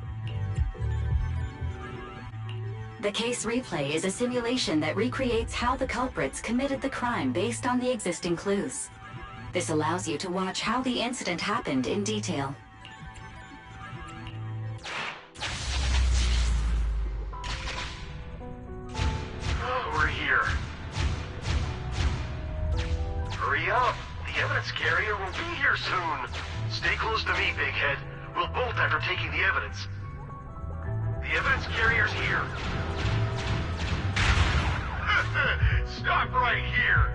The case replay is a simulation that recreates how the culprits committed the crime based on the existing clues. This allows you to watch how the incident happened in detail. We're here. Hurry up! The evidence carrier will be here soon. Stay close to me, Big Head. We'll bolt after taking the evidence. The evidence carrier's here. Stop right here!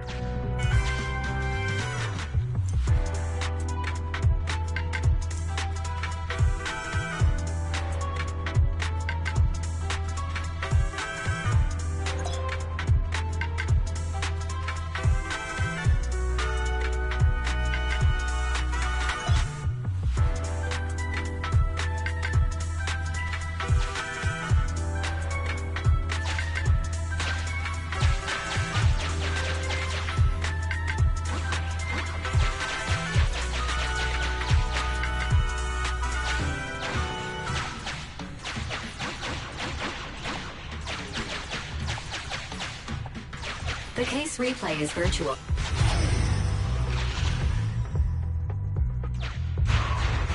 The case replay is virtual.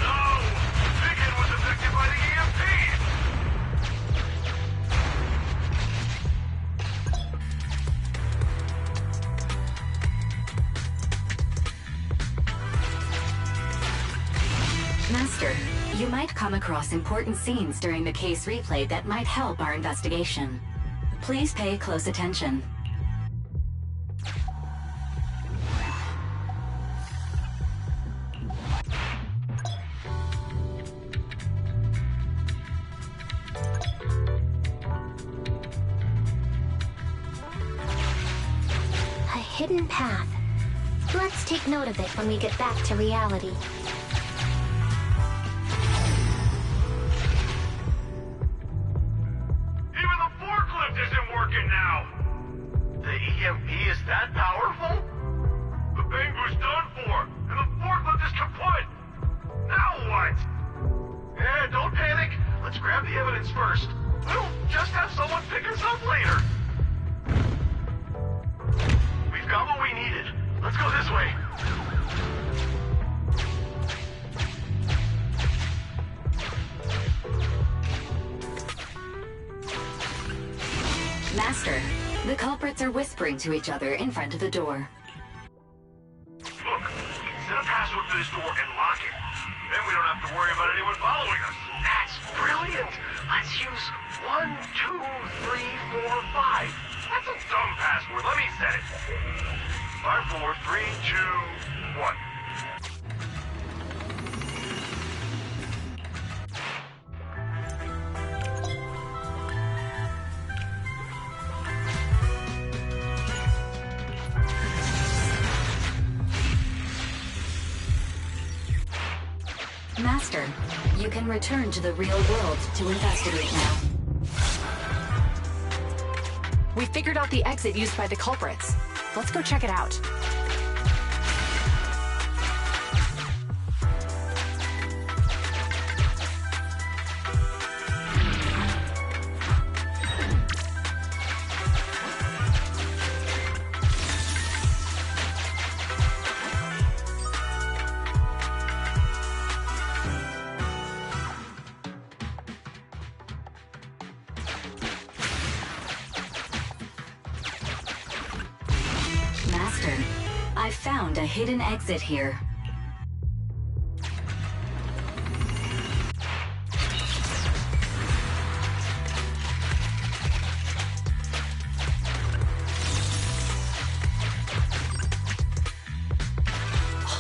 No! Big Head was affected by the EMP! Master, you might come across important scenes during the case replay that might help our investigation. Please pay close attention. A hidden path. Let's take note of it when we get back to reality. Even the forklift isn't working now! The EMP is that powerful? The Bangu's done for, and the forklift is kaput! Now what? Don't panic. Let's grab the evidence first. We'll just have someone pick us up later. We've got what we needed. Let's go this way. Master, the culprits are whispering to each other in front of the door. Look, set a password for this door and lock it. Then we don't have to worry about anyone following us. That's brilliant. Let's use 1, 2, 3, 4, 5. That's a dumb password. Let me set it. 5, 4, 3, 2, 1. Master, you can return to the real world to investigate now. We figured out the exit used by the culprits. Let's go check it out. Master, I found a hidden exit here.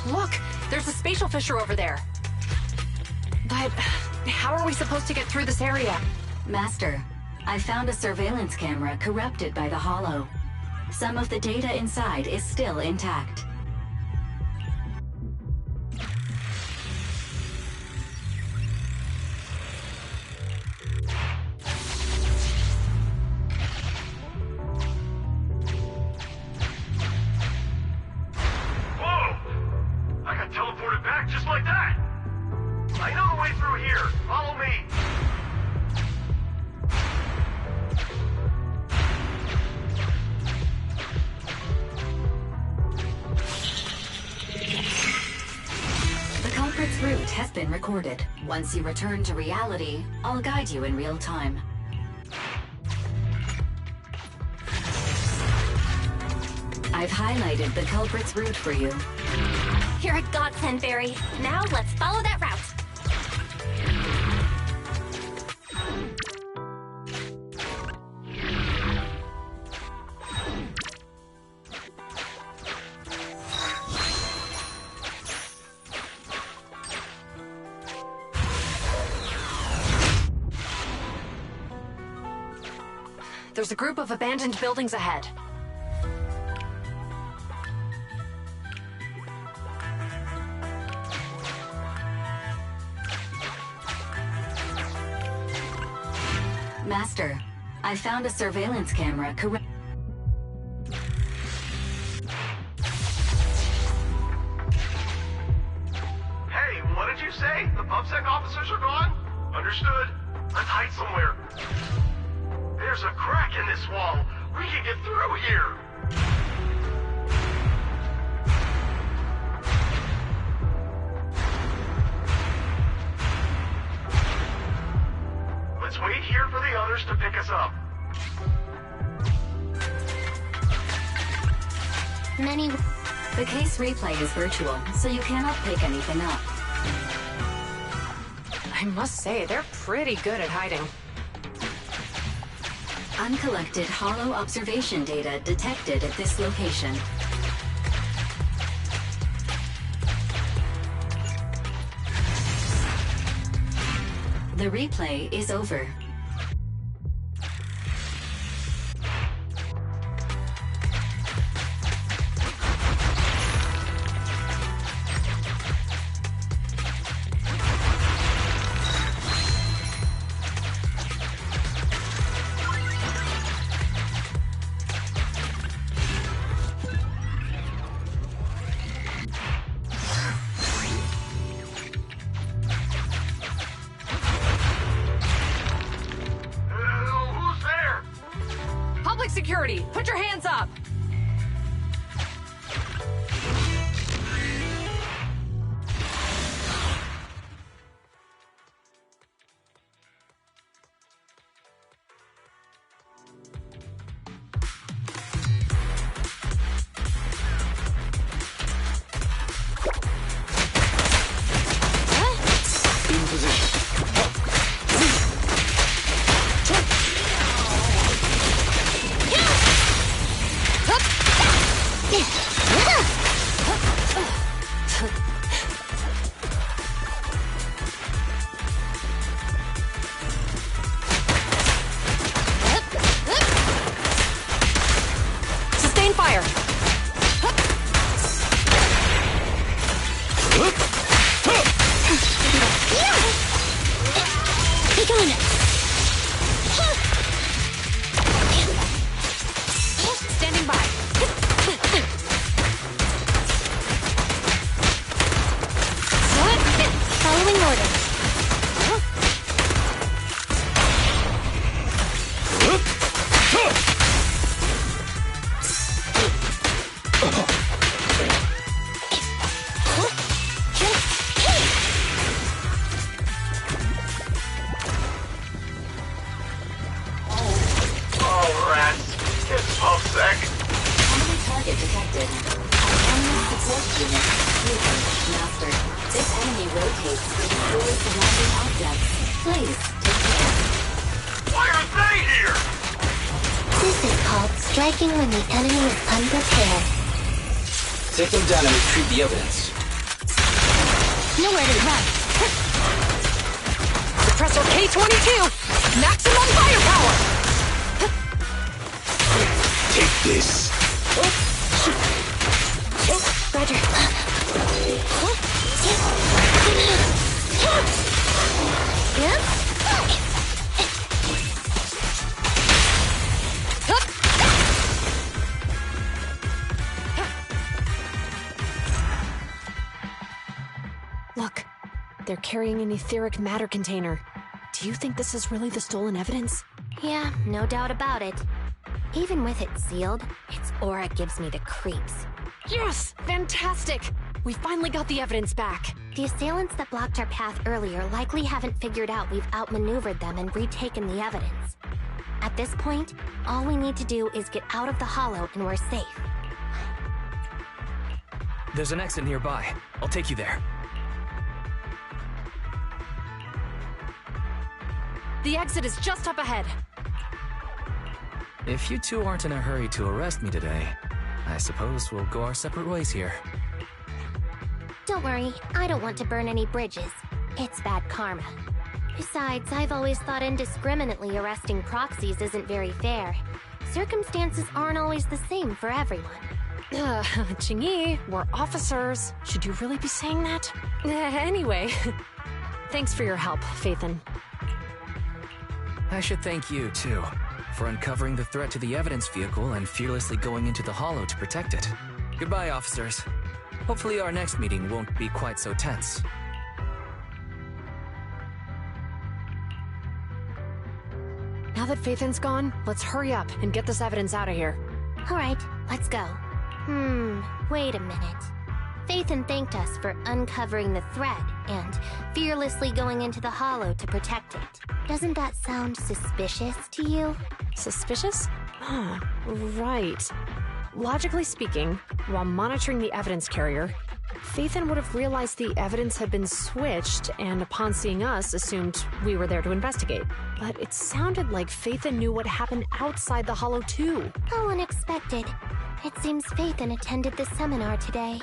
Look, there's a spatial fissure over there. But how are we supposed to get through this area? Master, I found a surveillance camera corrupted by the Hollow. Some of the data inside is still intact. Whoa! I got teleported back just like that! I know the way through here. Follow me. Culprit's route has been recorded. Once you return to reality, I'll guide you in real time. I've highlighted the culprit's route for you. You're a godsend, Barry. Now let's follow that route. There's a group of abandoned buildings ahead. Master, I found a surveillance camera correct. Hey, what did you say? The PubSec officers are gone? Understood. Let's hide somewhere. There's a crack in this wall. We can get through here. Let's wait here for the others to pick us up. The case replay is virtual, so you cannot pick anything up. I must say, they're pretty good at hiding. Uncollected hollow observation data detected at this location. The replay is over. security! Put your hands up! Take them down and retrieve the evidence. Nowhere to run. Suppressor K-22! Maximum firepower! Take this. Roger. Yeah? Look, they're carrying an etheric matter container. Do you think this is really the stolen evidence? Yeah, no doubt about it. Even with it sealed, its aura gives me the creeps. Yes! Fantastic! We finally got the evidence back. The assailants that blocked our path earlier likely haven't figured out we've outmaneuvered them and retaken the evidence. At this point, all we need to do is get out of the hollow and we're safe. There's an exit nearby. I'll take you there. The exit is just up ahead. If you two aren't in a hurry to arrest me today, I suppose we'll go our separate ways here. Don't worry, I don't want to burn any bridges. It's bad karma. Besides, I've always thought indiscriminately arresting proxies isn't very fair. Circumstances aren't always the same for everyone. Qingyi, we're officers. Should you really be saying that? Anyway, thanks for your help, Phaethon. I should thank you, too, for uncovering the threat to the evidence vehicle and fearlessly going into the hollow to protect it. Goodbye, officers. Hopefully our next meeting won't be quite so tense. Now that Phaethon's gone, let's hurry up and get this evidence out of here. Alright, let's go. Wait a minute. Phaethon thanked us for uncovering the thread and fearlessly going into the hollow to protect it. Doesn't that sound suspicious to you? Suspicious? Right. Logically speaking, while monitoring the evidence carrier, Phaethon would have realized the evidence had been switched and upon seeing us assumed we were there to investigate. But it sounded like Phaethon knew what happened outside the hollow too. How unexpected. It seems Phaethon attended the seminar today.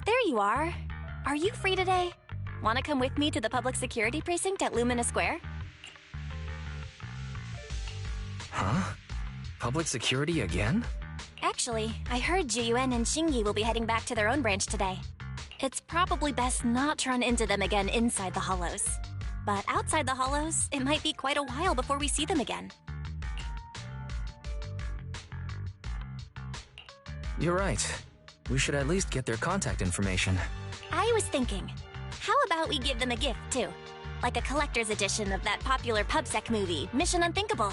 There you are. Are you free today? Want to come with me to the public security precinct at Lumina Square? Huh? Public security again? Actually, I heard Juyuan and Qingyi will be heading back to their own branch today. It's probably best not to run into them again inside the hollows. But outside the hollows, it might be quite a while before we see them again. You're right. We should at least get their contact information. I was thinking, how about we give them a gift, too? Like a collector's edition of that popular PubSec movie, Mission Unthinkable.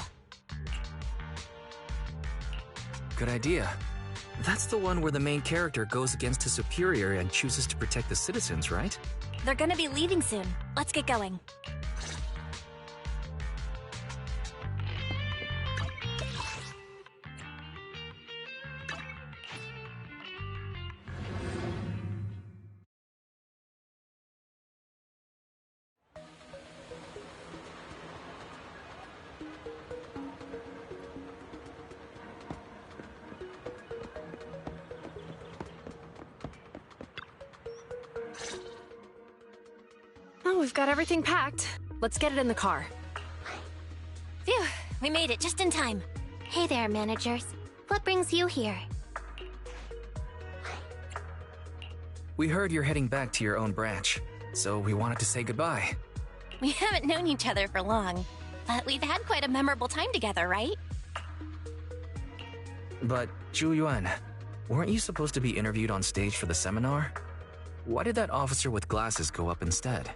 Good idea. That's the one where the main character goes against his superior and chooses to protect the citizens, right? They're gonna be leaving soon. Let's get going. Oh, we've got everything packed. Let's get it in the car. Phew, we made it just in time. Hey there, managers. What brings you here? We heard you're heading back to your own branch, so we wanted to say goodbye. We haven't known each other for long, but we've had quite a memorable time together, right? But, Zhu Yuan, weren't you supposed to be interviewed on stage for the seminar? Why did that officer with glasses go up instead?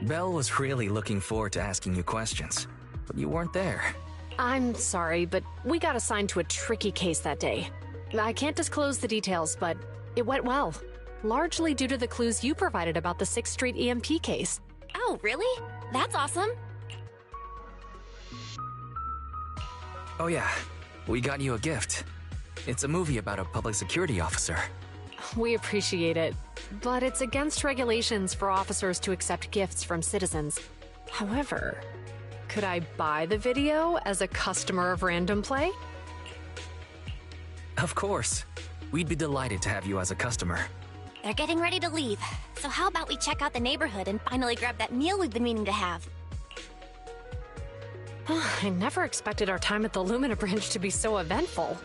Belle was really looking forward to asking you questions, but you weren't there. I'm sorry, but we got assigned to a tricky case that day. I can't disclose the details, but it went well. Largely due to the clues you provided about the 6th Street EMP case. Oh, really? That's awesome. Oh yeah, we got you a gift. It's a movie about a public security officer. We appreciate it, but it's against regulations for officers to accept gifts from citizens. However, could I buy the video as a customer of Random Play? Of course. We'd be delighted to have you as a customer. They're getting ready to leave, so how about we check out the neighborhood and finally grab that meal we've been meaning to have? I never expected our time at the Lumina branch to be so eventful.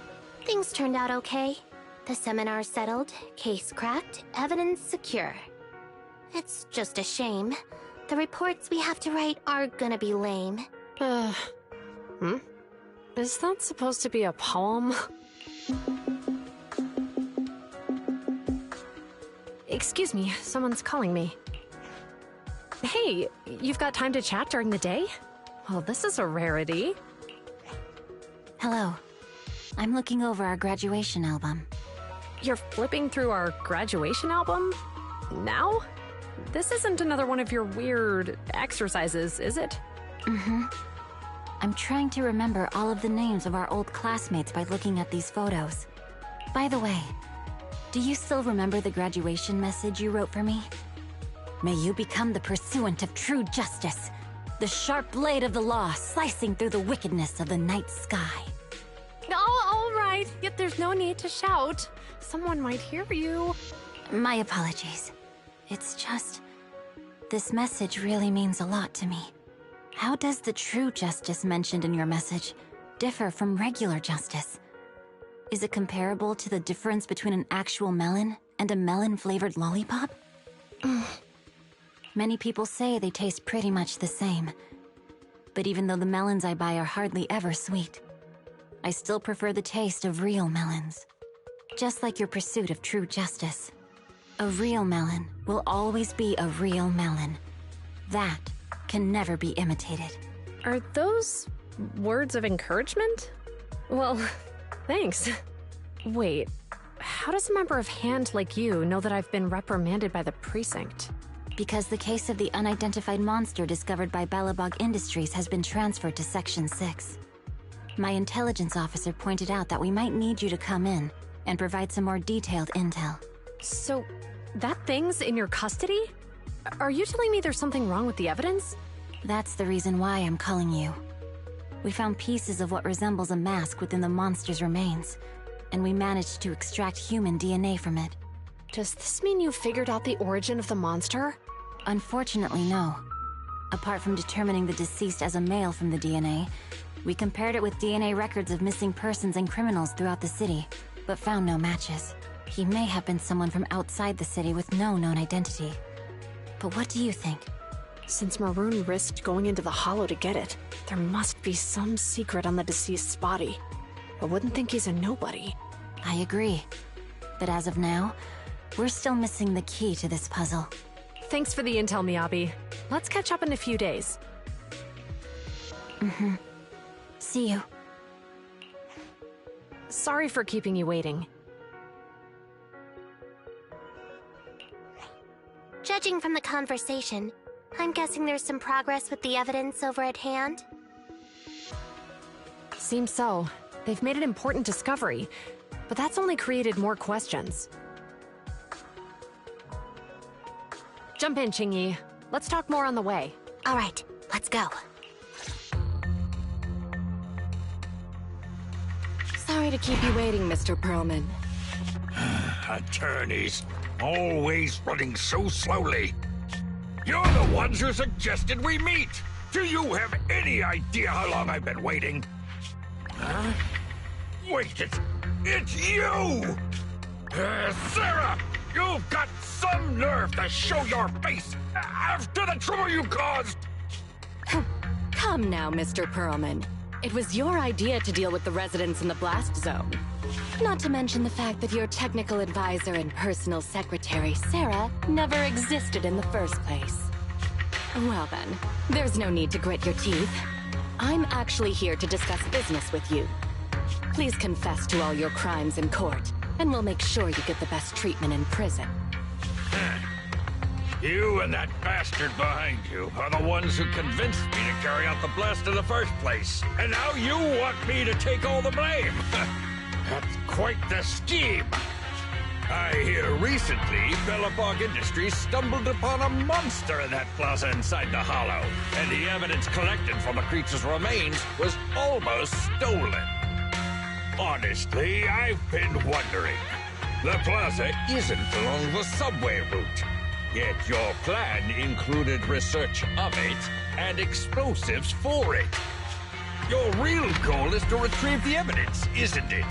Things turned out okay. The seminar settled, case cracked, evidence secure. It's just a shame. The reports we have to write are gonna be lame. Is that supposed to be a poem? Excuse me, someone's calling me. Hey, you've got time to chat during the day? Well, this is a rarity. Hello. I'm looking over our graduation album. You're flipping through our graduation album? Now? This isn't another one of your weird exercises, is it? Mm-hmm. I'm trying to remember all of the names of our old classmates by looking at these photos. By the way, do you still remember the graduation message you wrote for me? May you become the pursuant of true justice, the sharp blade of the law slicing through the wickedness of the night sky. Oh, all right. Yet there's no need to shout. Someone might hear you. My apologies. It's just... this message really means a lot to me. How does the true justice mentioned in your message differ from regular justice? Is it comparable to the difference between an actual melon and a melon-flavored lollipop? Many people say they taste pretty much the same. But even though the melons I buy are hardly ever sweet, I still prefer the taste of real melons. Just like your pursuit of true justice. A real melon will always be a real melon. That can never be imitated. Are those words of encouragement? Well, thanks. Wait, how does a member of Hand like you know that I've been reprimanded by the precinct? Because the case of the unidentified monster discovered by Balabog Industries has been transferred to Section 6. My intelligence officer pointed out that we might need you to come in and provide some more detailed intel. So, that thing's in your custody? Are you telling me there's something wrong with the evidence? That's the reason why I'm calling you. We found pieces of what resembles a mask within the monster's remains, and we managed to extract human DNA from it. Does this mean you figured out the origin of the monster? Unfortunately, no. Apart from determining the deceased as a male from the DNA, we compared it with DNA records of missing persons and criminals throughout the city, but found no matches. He may have been someone from outside the city with no known identity. But what do you think? Since Maroon risked going into the hollow to get it, there must be some secret on the deceased's body. I wouldn't think he's a nobody. I agree. But as of now, we're still missing the key to this puzzle. Thanks for the intel, Miyabi. Let's catch up in a few days. Mm-hmm. See you. Sorry for keeping you waiting. Judging from the conversation, I'm guessing there's some progress with the evidence over at hand? Seems so. They've made an important discovery, but that's only created more questions. Jump in, Qingyi. Let's talk more on the way. All right, let's go. Sorry to keep you waiting, Mr. Perlman. Attorneys, always running so slowly. You're the ones who suggested we meet. Do you have any idea how long I've been waiting? Huh? Wait, it's you! Sarah! You've got some nerve to show your face after the trouble you caused! Come now, Mr. Perlman. It was your idea to deal with the residents in the blast zone. Not to mention the fact that your technical advisor and personal secretary, Sarah, never existed in the first place. Well then, there's no need to grit your teeth. I'm actually here to discuss business with you. Please confess to all your crimes in court, and we'll make sure you get the best treatment in prison. You and that bastard behind you are the ones who convinced me to carry out the blast in the first place. And now you want me to take all the blame. That's quite the scheme. I hear recently Bellabog Industries stumbled upon a monster in that plaza inside the hollow, and the evidence collected from the creature's remains was almost stolen. Honestly, I've been wondering. The plaza isn't along the subway route, yet your plan included research of it and explosives for it. Your real goal is to retrieve the evidence, isn't it?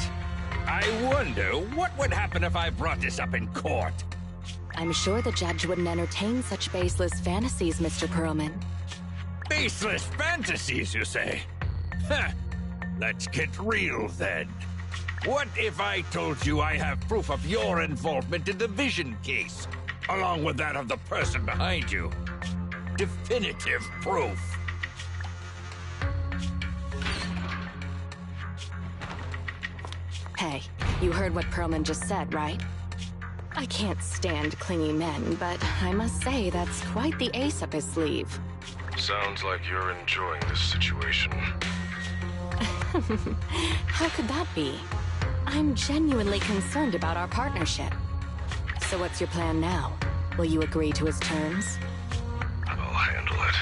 I wonder what would happen if I brought this up in court. I'm sure the judge wouldn't entertain such baseless fantasies, Mr. Perlman. Baseless fantasies, you say? Huh. Let's get real, then. What if I told you I have proof of your involvement in the Vision case, along with that of the person behind you? Definitive proof. Hey, you heard what Perlman just said, right? I can't stand clingy men, but I must say that's quite the ace up his sleeve. Sounds like you're enjoying this situation. How could that be? I'm genuinely concerned about our partnership. So what's your plan now? Will you agree to his terms? I'll handle it.